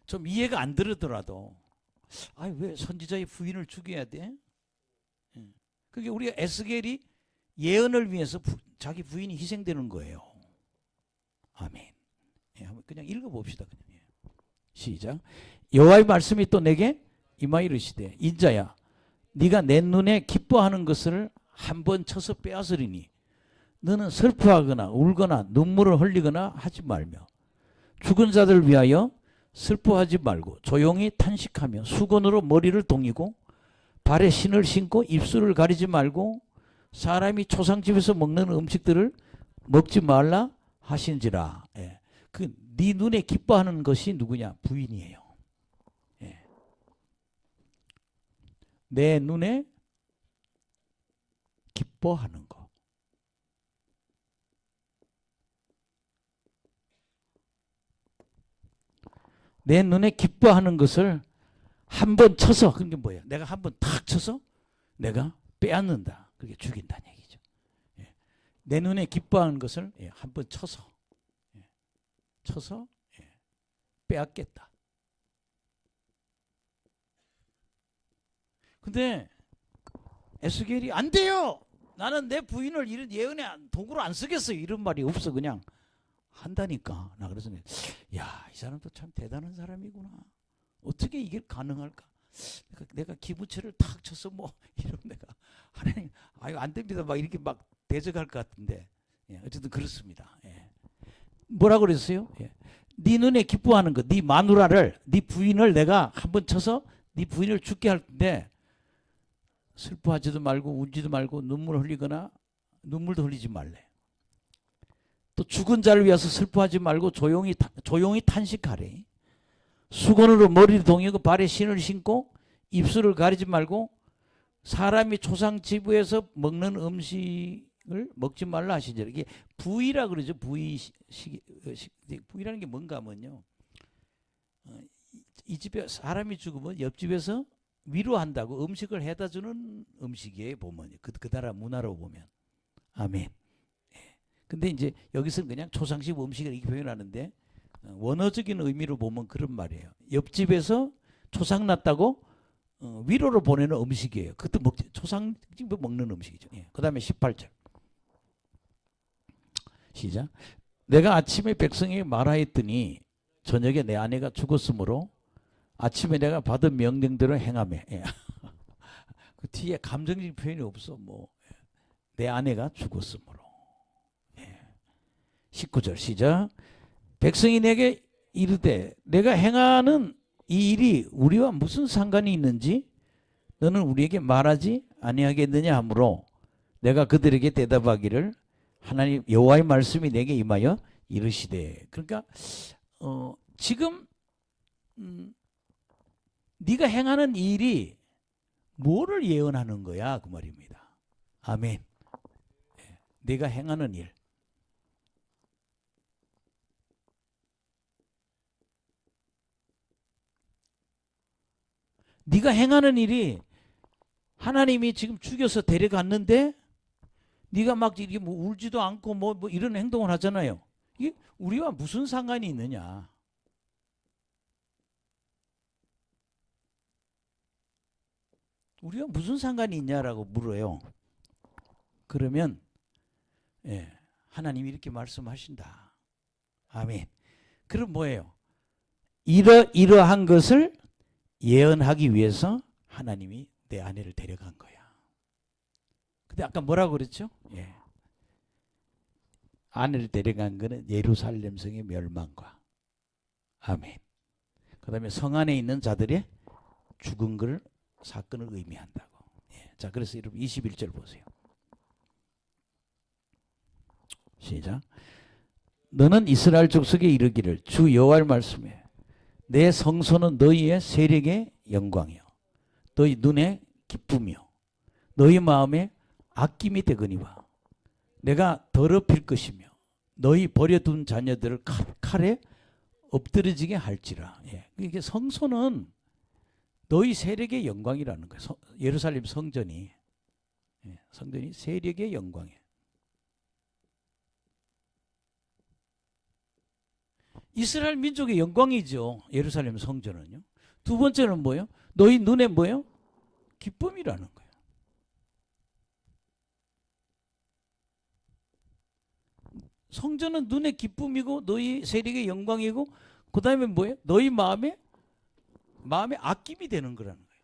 Speaker 1: 좀 이해가 안 되더라도 왜 선지자의 부인을 죽여야 돼? 그게 우리가 에스겔이 예언을 위해서 자기 부인이 희생되는 거예요. 아멘. 그냥 읽어봅시다. 그냥. 시작. 여호와의 말씀이 또 내게 임하 이르시되 인자야 네가 내 눈에 기뻐하는 것을 한번 쳐서 빼앗으리니 너는 슬퍼하거나 울거나 눈물을 흘리거나 하지 말며 죽은 자들 위하여 슬퍼하지 말고 조용히 탄식하며 수건으로 머리를 동이고 발에 신을 신고 입술을 가리지 말고 사람이 초상집에서 먹는 음식들을 먹지 말라 하신지라. 네 눈에 기뻐하는 것이 누구냐? 부인이에요. 내 눈에 기뻐하는 거. 내 눈에 기뻐하는 것을 한번 쳐서, 그게 뭐예요? 내가 한번 탁 쳐서 내가 빼앗는다. 그게 죽인다는 얘기죠. 내 눈에 기뻐하는 것을 한번 쳐서 빼앗겠다. 근데 에스겔이 안 돼요. 나는 내 부인을 이런 예언에 도구로 안 쓰겠어요. 이런 말이 없어. 그냥 한다니까. 나 그래서 이 사람도 참 대단한 사람이구나. 어떻게 이게 가능할까? 내가 기부처를 탁 쳐서 이러면 내가 하나님 안 됩니다. 막 이렇게 막 대적할 것 같은데 어쨌든 그렇습니다. 뭐라 그랬어요? 네 눈에 기뻐하는 거, 네 마누라를, 네 부인을 내가 한번 쳐서 네 부인을 죽게 할 텐데 슬퍼하지도 말고 울지도 말고 눈물을 흘리거나 눈물도 흘리지 말래. 또 죽은 자를 위해서 슬퍼하지 말고 조용히 탄식하래. 수건으로 머리를 동이고 발에 신을 신고 입술을 가리지 말고 사람이 초상집에서 먹는 음식을 먹지 말라 하시죠. 이게 부의라 그러죠. 부의라는 게 뭔가 하면요. 이 집에 사람이 죽으면 옆집에서 위로한다고 음식을 해다 주는 음식이에요. 보면 그 나라 문화로 보면. 아멘. 근데 이제 여기서는 그냥 초상식 음식을 이렇게 표현하는데 원어적인 의미로 보면 그런 말이에요. 옆집에서 초상 났다고 위로로 보내는 음식이에요. 그것도 초상집에 먹는 음식이죠. 그 다음에 18절 시작. 내가 아침에 백성에게 말하였더니 저녁에 내 아내가 죽었으므로 아침에 내가 받은 명령대로 행하며. 그 뒤에 감정적 표현이 없어. 내 아내가 죽었으므로. 19절 시작. 백성이 내게 이르되 내가 행하는 이 일이 우리와 무슨 상관이 있는지 너는 우리에게 말하지 아니하겠느냐 하므로 내가 그들에게 대답하기를 하나님 여호와의 말씀이 내게 임하여 이르시되. 그러니까 지금 네가 행하는 일이 뭐를 예언하는 거야 그 말입니다. 아멘. 네가 행하는 일. 네가 행하는 일이 하나님이 지금 죽여서 데려갔는데 네가 막 이게 뭐 울지도 않고 뭐 이런 행동을 하잖아요. 이게 우리와 무슨 상관이 있느냐? 우리가 무슨 상관이 있냐라고 물어요. 그러면 하나님이 이렇게 말씀하신다. 아멘. 그럼 뭐예요? 이러한 것을 예언하기 위해서 하나님이 내 아내를 데려간 거야. 근데 아까 뭐라고 그랬죠? 아내를 데려간 거는 예루살렘 성의 멸망과 아멘. 그 다음에 성 안에 있는 자들의 죽은 걸 사건을 의미한다고. 자, 그래서 여러분 21절 보세요. 시작. 너는 이스라엘 족속에 이르기를 주 여호와의 말씀에 내 성소는 너희의 세력의 영광이요 너희 눈의 기쁨이요 너희 마음에 아낌이 되거니와 내가 더럽힐 것이며 너희 버려둔 자녀들을 칼에 엎드러지게 할지라. 이게 성소는 너희 세력의 영광이라는 거예요. 예루살렘 성전이 성전이 세력의 영광이에요. 이스라엘 민족의 영광이죠. 예루살렘 성전은요. 두 번째는 뭐예요? 너희 눈에 뭐예요? 기쁨이라는 거예요. 성전은 눈의 기쁨이고 너희 세력의 영광이고 그 다음에 뭐예요? 너희 마음에 아낌이 되는 거라는 거예요.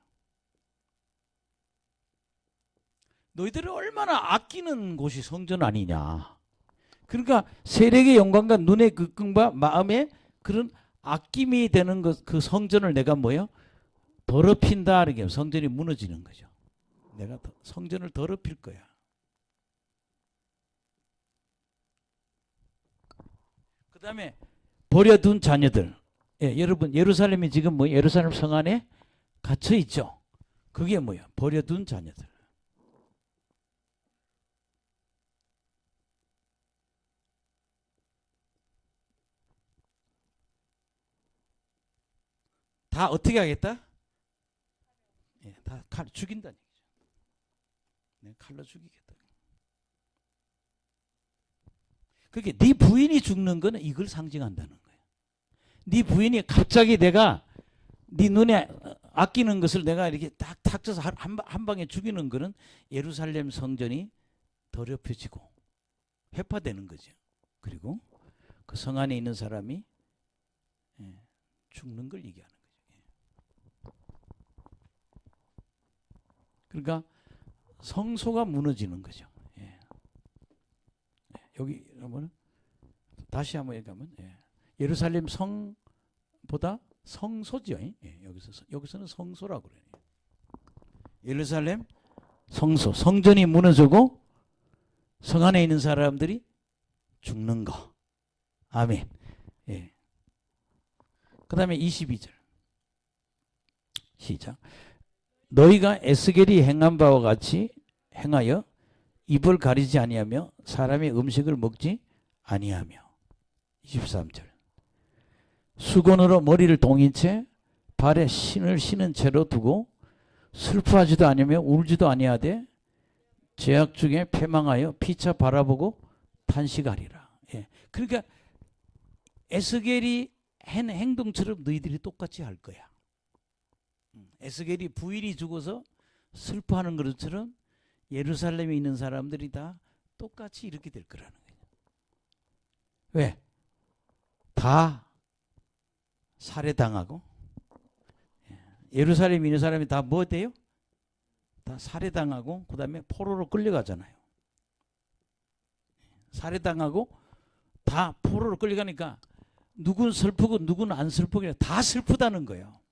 Speaker 1: 너희들을 얼마나 아끼는 곳이 성전 아니냐. 그러니까 세력의 영광과 눈의 기쁨과 마음에 그런 아낌이 되는 것, 그 성전을 내가 뭐예요? 더럽힌다. 이렇게 성전이 무너지는 거죠. 내가 성전을 더럽힐 거야. 그 다음에 버려둔 자녀들. 여러분 예루살렘이 지금 뭐 예루살렘 성 안에 갇혀 있죠. 그게 뭐야? 버려둔 자녀들. 다 어떻게 하겠다? 다 칼 죽인다는 얘기죠. 칼로 죽이겠다. 그게 네 부인이 죽는 거는 이걸 상징한다는 거예요. 네 부인이 갑자기 내가 네 눈에 아끼는 것을 내가 이렇게 딱 탁쳐서 한 방에 죽이는 거는 예루살렘 성전이 더럽혀지고 회파되는 거죠. 그리고 그 성 안에 있는 사람이 죽는 걸 얘기하는 거죠. 그러니까 성소가 무너지는 거죠. 여기 보면 다시 한번 얘기하면 예루살렘 성보다 성소죠. 여기서는 성소라고 그래요. 예루살렘 성소, 성전이 무너지고 성 안에 있는 사람들이 죽는 거. 아멘. 그 다음에 22절 시작. 너희가 에스겔이 행한 바와 같이 행하여 입을 가리지 아니하며 사람의 음식을 먹지 아니하며. 23절. 수건으로 머리를 동인 채 발에 신을 신은 채로 두고 슬퍼하지도 아니하며 울지도 아니하되 죄악 중에 패망하여 피차 바라보고 탄식하리라. 그러니까 에스겔이 한 행동처럼 너희들이 똑같이 할 거야. 에스겔이 부인이 죽어서 슬퍼하는 것처럼 예루살렘에 있는 사람들이 다 똑같이 이렇게 될 거라는 거예요. 왜? 다 살해당하고 예루살렘에 있는 사람이 다 뭐 돼요? 다 살해당하고 그 다음에 포로로 끌려가잖아요. 살해당하고 다 포로로 끌려가니까 누군 슬프고 누군 안 슬프고 다 슬프다는 거예요.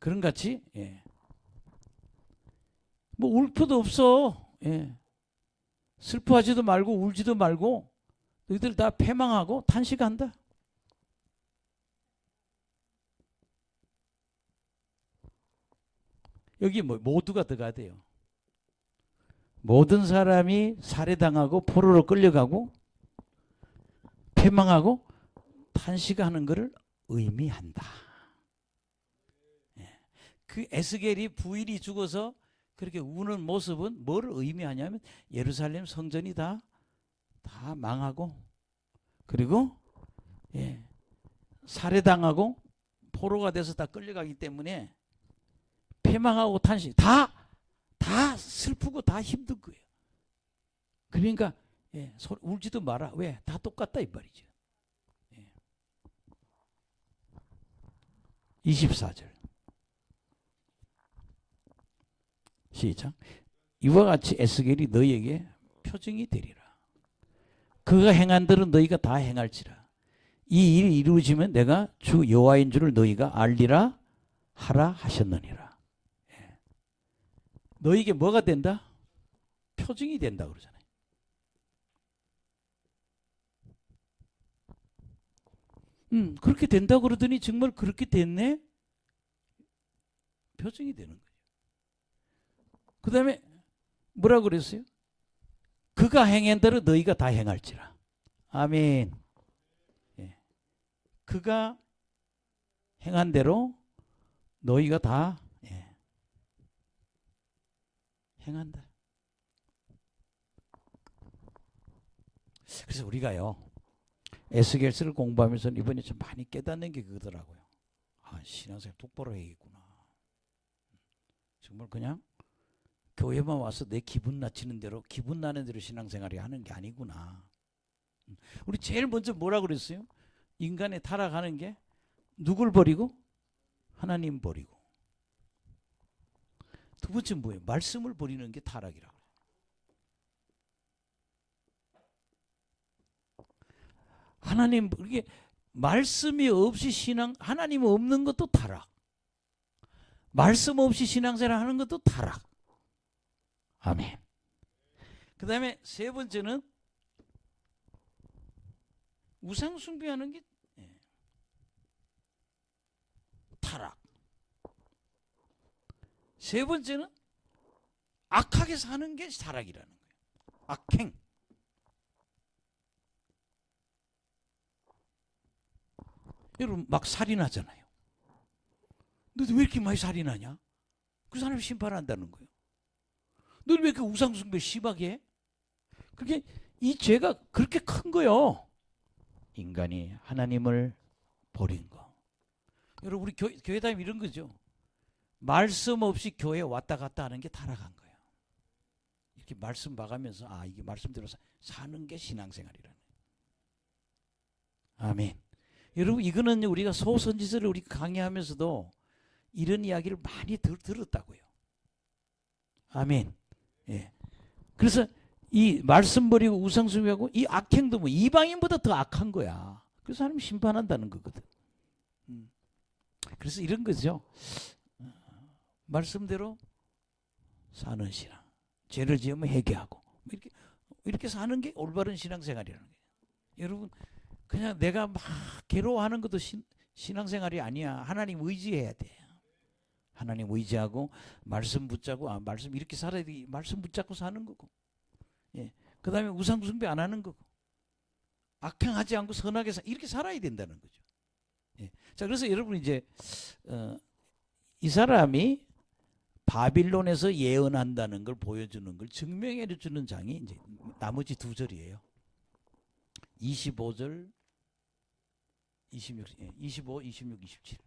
Speaker 1: 그런 같이 예. 뭐 울 필요도 없어. 예. 슬퍼하지도 말고 울지도 말고 너희들 다 패망하고 탄식한다. 여기 뭐 모두가 들어가야 돼요. 모든 사람이 살해당하고 포로로 끌려가고 패망하고 탄식하는 것을 의미한다. 예. 그 에스겔이 부인이 죽어서 그렇게 우는 모습은 뭘 의미하냐면 예루살렘 성전이 다 망하고 그리고 예, 살해당하고 포로가 돼서 다 끌려가기 때문에 패망하고 탄식 다 슬프고 다 힘든 거예요. 그러니까 예, 울지도 마라. 왜? 다 똑같다 이 말이죠. 예. 24절 시작. 이와 같이 에스겔이 너희에게 표징이 되리라. 그가 행한 대로 너희가 다 행할지라. 이 일이 이루어지면 내가 주 여호와인 줄을 너희가 알리라 하라 하셨느니라. 예. 너희에게 뭐가 된다? 표징이 된다 그러잖아요. 그렇게 된다고 그러더니 정말 그렇게 됐네? 표징이 되는 거예요. 그 다음에 뭐라고 그랬어요? 그가 행한 대로 너희가 다 행할지라. 아멘. 예. 그가 행한 대로 너희가 다 예. 행한다. 그래서 우리가요 에스겔서를 공부하면서 이번에 좀 많이 깨닫는 게 그거더라고요. 아, 신앙생활 똑바로 해야겠구나. 정말 그냥 교회만 와서 내 기분 나치는 대로 기분 나는 대로 신앙생활이 하는 게 아니구나. 우리 제일 먼저 뭐라 그랬어요? 인간의 타락하는 게 누굴 버리고? 하나님 버리고. 두 번째 뭐예요? 말씀을 버리는 게 타락이라고. 하나님 이게 말씀이 없이 신앙 하나님 없는 것도 타락. 말씀 없이 신앙생활 하는 것도 타락. 아멘. 그 다음에 세 번째는 우상 숭배하는 게 타락. 세 번째는 악하게 사는 게 타락이라는 거예요. 악행. 여러분 막 살인하잖아요. 너도 왜 이렇게 많이 살인하냐? 그 사람이 심판한다는 거예요. 너는 왜 이렇게 우상숭배 심하게 해? 그게 이 죄가 그렇게 큰 거요. 인간이 하나님을 버린 거. 여러분 우리 교회 다니면 이런 거죠. 말씀 없이 교회 왔다 갔다 하는 게 타락한 거예요. 이렇게 말씀 봐가면서 아 이게 말씀대로 사는 게 신앙생활이라는 거예요. 아멘. 여러분 이거는 우리가 소선지서를 우리 강의하면서도 이런 이야기를 많이 들었다고요. 아멘. 예. 그래서 이 말씀 버리고 우상숭배하고 이 악행도 뭐 이방인보다 더 악한 거야. 그래서 하나님 심판한다는 거거든. 그래서 이런 거죠. 말씀대로 사는 신앙. 죄를 지으면 회개하고 이렇게 사는 게 올바른 신앙생활이라는 거예요. 여러분 그냥 내가 막 괴로워하는 것도 신앙생활이 아니야. 하나님 의지해야 돼. 하나님 의지하고 말씀 붙잡고 말씀 이렇게 살아야 돼. 말씀 붙잡고 사는 거고. 예. 그 다음에 우상숭배 안 하는 거고. 악행하지 않고 선하게 이렇게 살아야 된다는 거죠. 예. 자 그래서 여러분 이제 이 사람이 바빌론에서 예언한다는 걸 보여주는 걸 증명해 주는 장이 이제 나머지 두 절이에요. 25절 26, 25, 26, 27.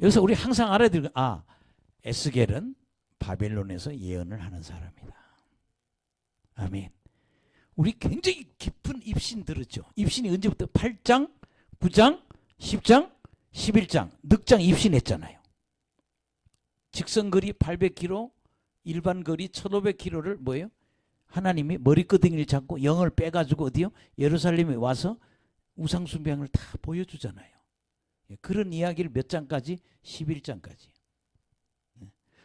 Speaker 1: 여기서 우리 항상 알아야 될 거, 에스겔은 바벨론에서 예언을 하는 사람이다. 아멘. 우리 굉장히 깊은 입신 들었죠. 입신이 언제부터 8장, 9장, 10장, 11장, 늑장 입신했잖아요. 직선거리 800km, 일반 거리 1500km를 뭐예요? 하나님이 머리끄댕이를 잡고 영을 빼가지고 어디요? 예루살렘에 와서 우상숭배를 다 보여주잖아요. 그런 이야기를 몇 장까지? 11장까지.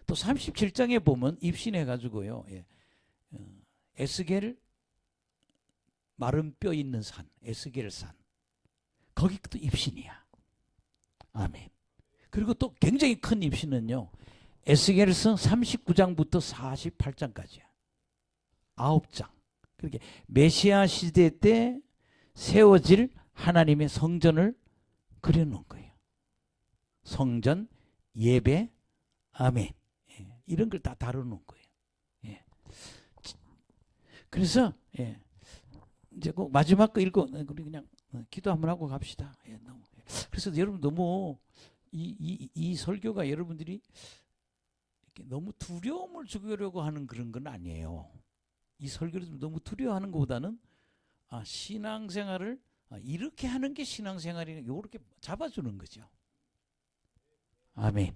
Speaker 1: 또 37장에 보면 입신해가지고요. 에스겔 마른 뼈 있는 산, 에스겔 산. 거기도 입신이야. 아멘. 그리고 또 굉장히 큰 입신은요. 에스겔서 39장부터 48장까지야. 9장. 그렇게 메시아 시대 때 세워질 하나님의 성전을 그려놓은 거예요. 성전, 예배, 아멘. 이런 걸 다 다뤄놓은 거예요. 그래서 이제 꼭 마지막 거 읽고 우리 그냥 기도 한번 하고 갑시다. 그래서 여러분 너무 이 설교가 여러분들이 이렇게 너무 두려움을 주려고 하는 그런 건 아니에요. 이 설교를 너무 두려워하는 것보다는 신앙생활을 이렇게 하는 게 신앙생활이니까 이렇게 잡아주는 거죠. 아멘.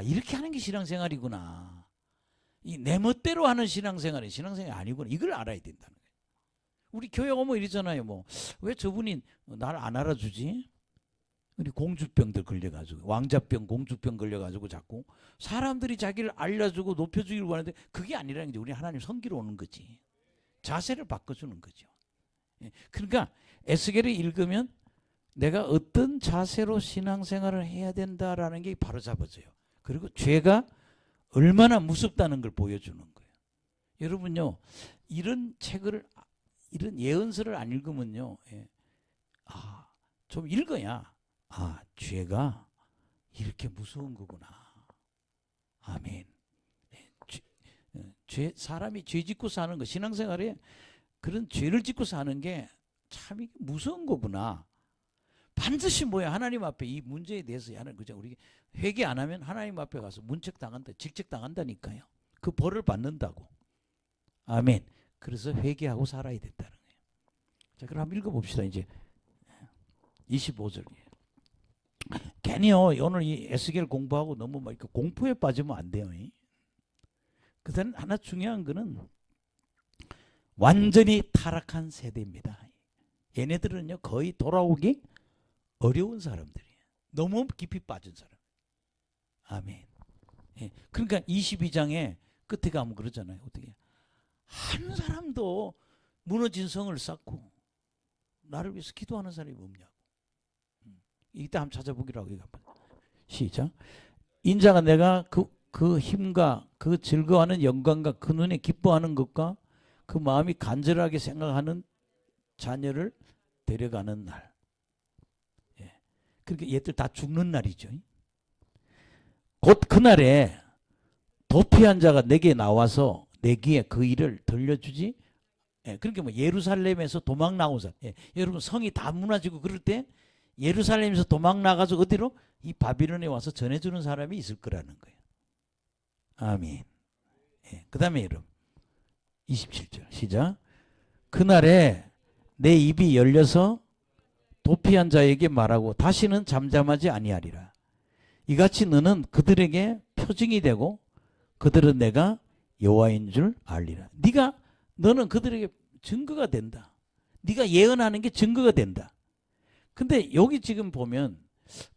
Speaker 1: 이렇게 하는 게 신앙생활이구나. 이 내 멋대로 하는 신앙생활이 신앙생활이 아니구나. 이걸 알아야 된다는 거예요. 우리 교회 오면 이러잖아요. 뭐 왜 저분이 날 안 알아주지? 우리 공주병들 걸려가지고 왕자병, 공주병 걸려가지고 자꾸 사람들이 자기를 알려주고 높여주기를 원하는데 그게 아니라는 게 우리 하나님 섬기러 오는 거지. 자세를 바꿔주는 거죠. 그러니까 에스겔을 읽으면 내가 어떤 자세로 신앙생활을 해야 된다라는 게 바로 잡아져요. 그리고 죄가 얼마나 무섭다는 걸 보여주는 거예요. 여러분요, 이런 책을, 이런 예언서를 안 읽으면요, 좀 읽어야, 죄가 이렇게 무서운 거구나. 아멘. 사람이 죄 짓고 사는 거, 신앙생활에 그런 죄를 짓고 사는 게 참 무서운 거구나. 반드시 뭐야, 하나님 앞에 이 문제에 대해서 그죠? 우리 회개 안 하면 하나님 앞에 가서 문책 당한다, 질책 당한다니까요. 그 벌을 받는다고. 아멘. 그래서 회개하고 살아야 된다는 거예요. 자, 그럼 한번 읽어봅시다. 이제 25절. 괜히요, 오늘 이 에스겔 공부하고 너무 막 공포에 빠지면 안 돼요. 그다음 하나 중요한 거는 완전히 타락한 세대입니다. 얘네들은요, 거의 돌아오기 어려운 사람들이에요. 너무 깊이 빠진 사람. 아멘. 그러니까 22장에 끝에 가면 그러잖아요. 어떻게 한 사람도 무너진 성을 쌓고 나를 위해서 기도하는 사람이 없냐고. 이때 한번 찾아보기로 하고 시작. 인자가 내가 그 힘과 그 즐거워하는 영광과 그 눈에 기뻐하는 것과 그 마음이 간절하게 생각하는 자녀를 데려가는 날. 그러니까 얘들 다 죽는 날이죠. 곧 그날에 도피한 자가 내게 나와서 내 귀에 그 일을 들려주지. 그러니까 뭐 예루살렘에서 도망 나온 사람. 여러분 성이 다 무너지고 그럴 때 예루살렘에서 도망 나가서 어디로? 이 바빌론에 와서 전해주는 사람이 있을 거라는 거예요. 아멘. 그 다음에 여러분 27절 시작. 그날에 내 입이 열려서 도피한 자에게 말하고 다시는 잠잠하지 아니하리라. 이같이 너는 그들에게 표징이 되고 그들은 내가 여호와인 줄 알리라. 너는 그들에게 증거가 된다. 네가 예언하는 게 증거가 된다. 근데 여기 지금 보면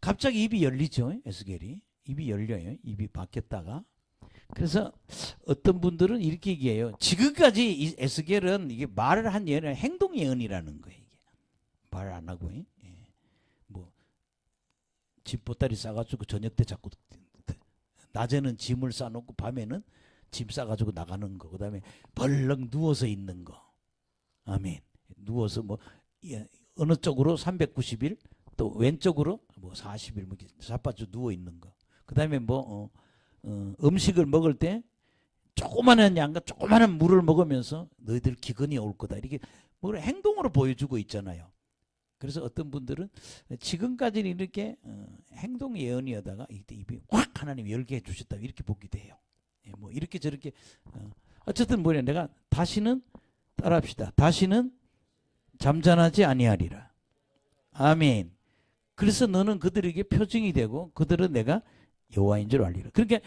Speaker 1: 갑자기 입이 열리죠. 에스겔이 입이 열려요. 입이 바뀌었다가. 그래서 어떤 분들은 이렇게 얘기해요. 지금까지 이 에스겔은 이게 말을 한 예언은 행동 예언이라는 거예요. 이게. 말 안 하고 뭐 집 보따리 싸가지고 저녁 때 자꾸 낮에는 짐을 싸놓고 밤에는 짐 싸가지고 나가는 거. 그다음에 벌렁 누워서 있는 거. 아멘. 누워서 뭐 어느 쪽으로 390일 또 왼쪽으로 뭐 40일 뭐 자빠져 누워 있는 거. 그다음에 뭐 음식을 먹을 때 조그마한 양과 조그마한 물을 먹으면서 너희들 기근이 올 거다. 이렇게 뭐 행동으로 보여주고 있잖아요. 그래서 어떤 분들은 지금까지는 이렇게 행동 예언이었다가 이때 입이 확 하나님 열게 해주셨다 이렇게 보기도 해요. 뭐 이렇게 저렇게 어쨌든 뭐냐 내가 다시는 따라합시다. 다시는 잠잠하지 아니하리라. 아멘. 그래서 너는 그들에게 표징이 되고 그들은 내가 여호와인 줄 알리라. 그러니까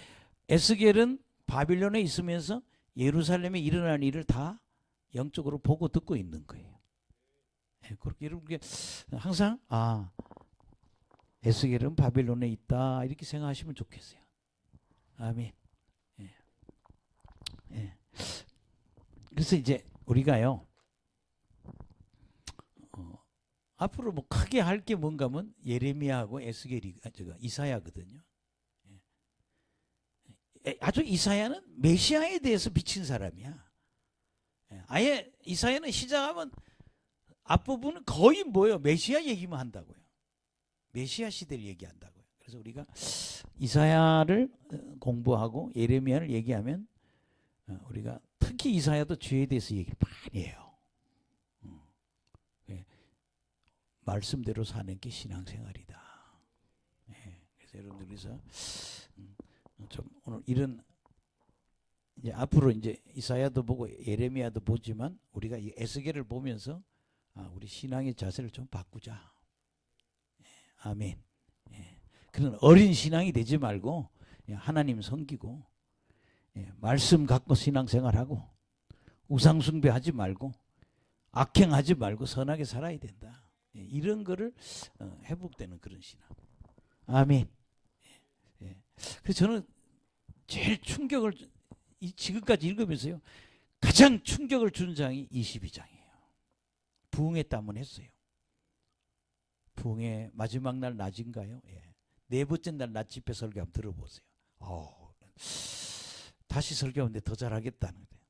Speaker 1: 에스겔은 바빌론에 있으면서 예루살렘에 일어난 일을 다 영적으로 보고 듣고 있는 거예요. 예, 그렇게 여러분 항상 에스겔은 바벨론에 있다 이렇게 생각하시면 좋겠어요. 아멘. 예. 예. 그래서 이제 우리가요 앞으로 뭐 크게 할 게 뭔가 하면 예레미야하고 에스겔이 이사야거든요. 아주 이사야는 메시아에 대해서 비친 사람이야. 아예 이사야는 시작하면 앞부분은 거의 뭐예요? 메시아 얘기만 한다고요. 메시아 시대를 얘기한다고요. 그래서 우리가 이사야를 공부하고 예레미야를 얘기하면 우리가 특히 이사야도 죄에 대해서 얘기를 많이 해요. 말씀대로 사는 게 신앙생활이다. 그래서 여러분들 그래서 좀 오늘 이런 이제 앞으로 이제 이사야도 보고 예레미야도 보지만 우리가 이 에스겔을 보면서 우리 신앙의 자세를 좀 바꾸자. 아멘. 그런 어린 신앙이 되지 말고 하나님 섬기고 말씀 갖고 신앙생활하고 우상 숭배하지 말고 악행하지 말고 선하게 살아야 된다. 이런 거를 회복되는 그런 신앙. 아멘. 그래서 저는 제일 충격을 지금까지 읽으면서요 가장 충격을 준 장이 22장이에요. 부흥했다면 했어요. 부흥의 마지막 날 낮인가요? 네 번째 날 낮 집회 설교 한번 들어보세요. 다시 설교하는데 더 잘하겠다는 거예요.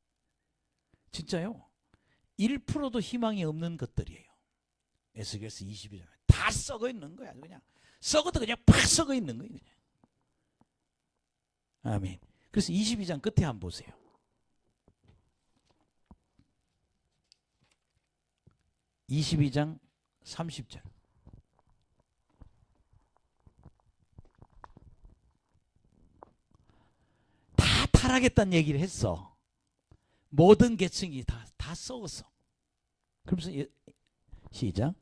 Speaker 1: 진짜요. 1%도 희망이 없는 것들이에요. 에스겔서 22장 다 썩어 있는 거야. 그냥 썩어도 그냥 팍 썩어 있는 거예요. 그냥. 아멘. 그래서 22장 끝에 한번 보세요. (22장) 30절. 다 타락했다는 얘기를 했어. 모든 계층이 다 썩었어. 그러면서 시작.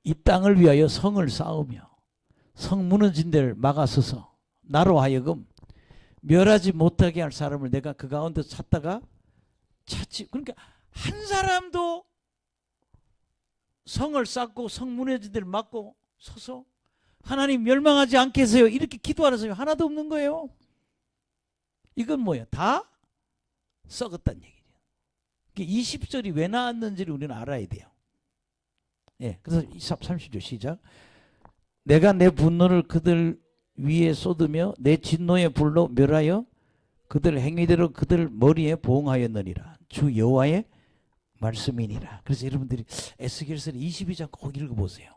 Speaker 1: 이 땅을 위하여 성을 쌓으며 성 무너진 데를 막아서서 나로 하여금 멸하지 못하게 할 사람을 내가 그 가운데 찾다가 찾지. 그러니까 한 사람도 성을 쌓고 성 무너진 데를 막고 서서 하나님 멸망하지 않게 해서요 이렇게 기도하는 사람이 하나도 없는 거예요. 이건 뭐야? 다 썩었다는 얘기죠. 20절이 왜 나왔는지를 우리는 알아야 돼요. 그래서 30절 시작. 내가 내 분노를 그들 위에 쏟으며 내 진노의 불로 멸하여 그들 행위대로 그들 머리에 보응하였느니라. 주 여호와의 말씀이니라. 그래서 여러분들이 에스겔서는 22장 꼭 읽어보세요.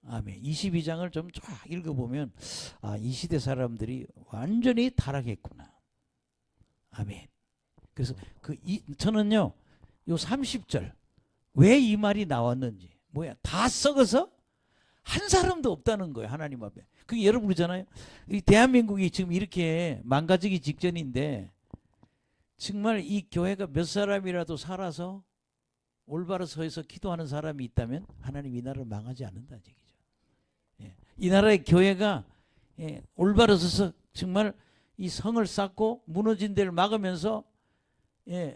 Speaker 1: 아멘. 22장을 좀 쫙 읽어보면 이 시대 사람들이 완전히 타락했구나. 아멘. 그래서 저는요 요 30절 왜 이 말이 나왔는지 뭐야 다 썩어서 한 사람도 없다는 거예요. 하나님 앞에. 그게 여러분 그러잖아요. 이 대한민국이 지금 이렇게 망가지기 직전인데 정말 이 교회가 몇 사람이라도 살아서 올바로 서서 기도하는 사람이 있다면 하나님 이 나라를 망하지 않는다는 얘기죠. 이 나라의 교회가 올바로 서서 정말 이 성을 쌓고 무너진 데를 막으면서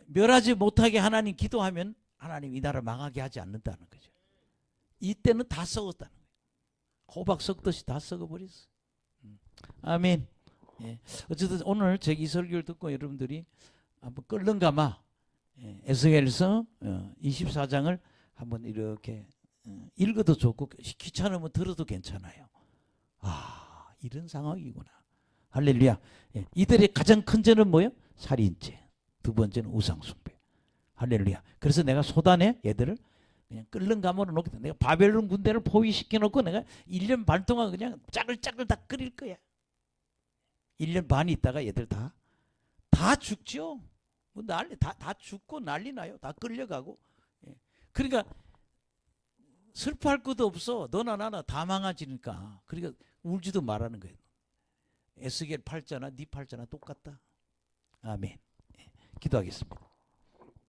Speaker 1: 멸하지 못하게 하나님 기도하면 하나님 이 나라를 망하게 하지 않는다는 거죠. 이때는 다 썩었다는 거예요. 호박 썩듯이 다 썩어버렸어. 아멘. 어쨌든 오늘 제 이 설교를 듣고 여러분들이 한번 끓는가마 에스겔서 24장을 한번 이렇게 읽어도 좋고 귀찮으면 들어도 괜찮아요. 이런 상황이구나. 할렐루야. 이들의 가장 큰 죄는 뭐예요? 살인죄. 두 번째는 우상숭배. 할렐루야. 그래서 내가 소단에 얘들을 그냥 끓는 감으로 놓겠다. 내가 바벨론 군대를 포위시켜 놓고 내가 1년 반 동안 그냥 짜글짜글 다 끓일 거야. 1년 반 있다가 얘들 다 죽죠. 뭐 난리 다 죽고 난리 나요. 다 끌려가고. 그러니까 슬퍼할 것도 없어. 너나 나나 다 망가지니까. 그러니까 울지도 말하는 거예요. 에스겔 팔자나 네 팔자나 똑같다. 아멘. 기도하겠습니다.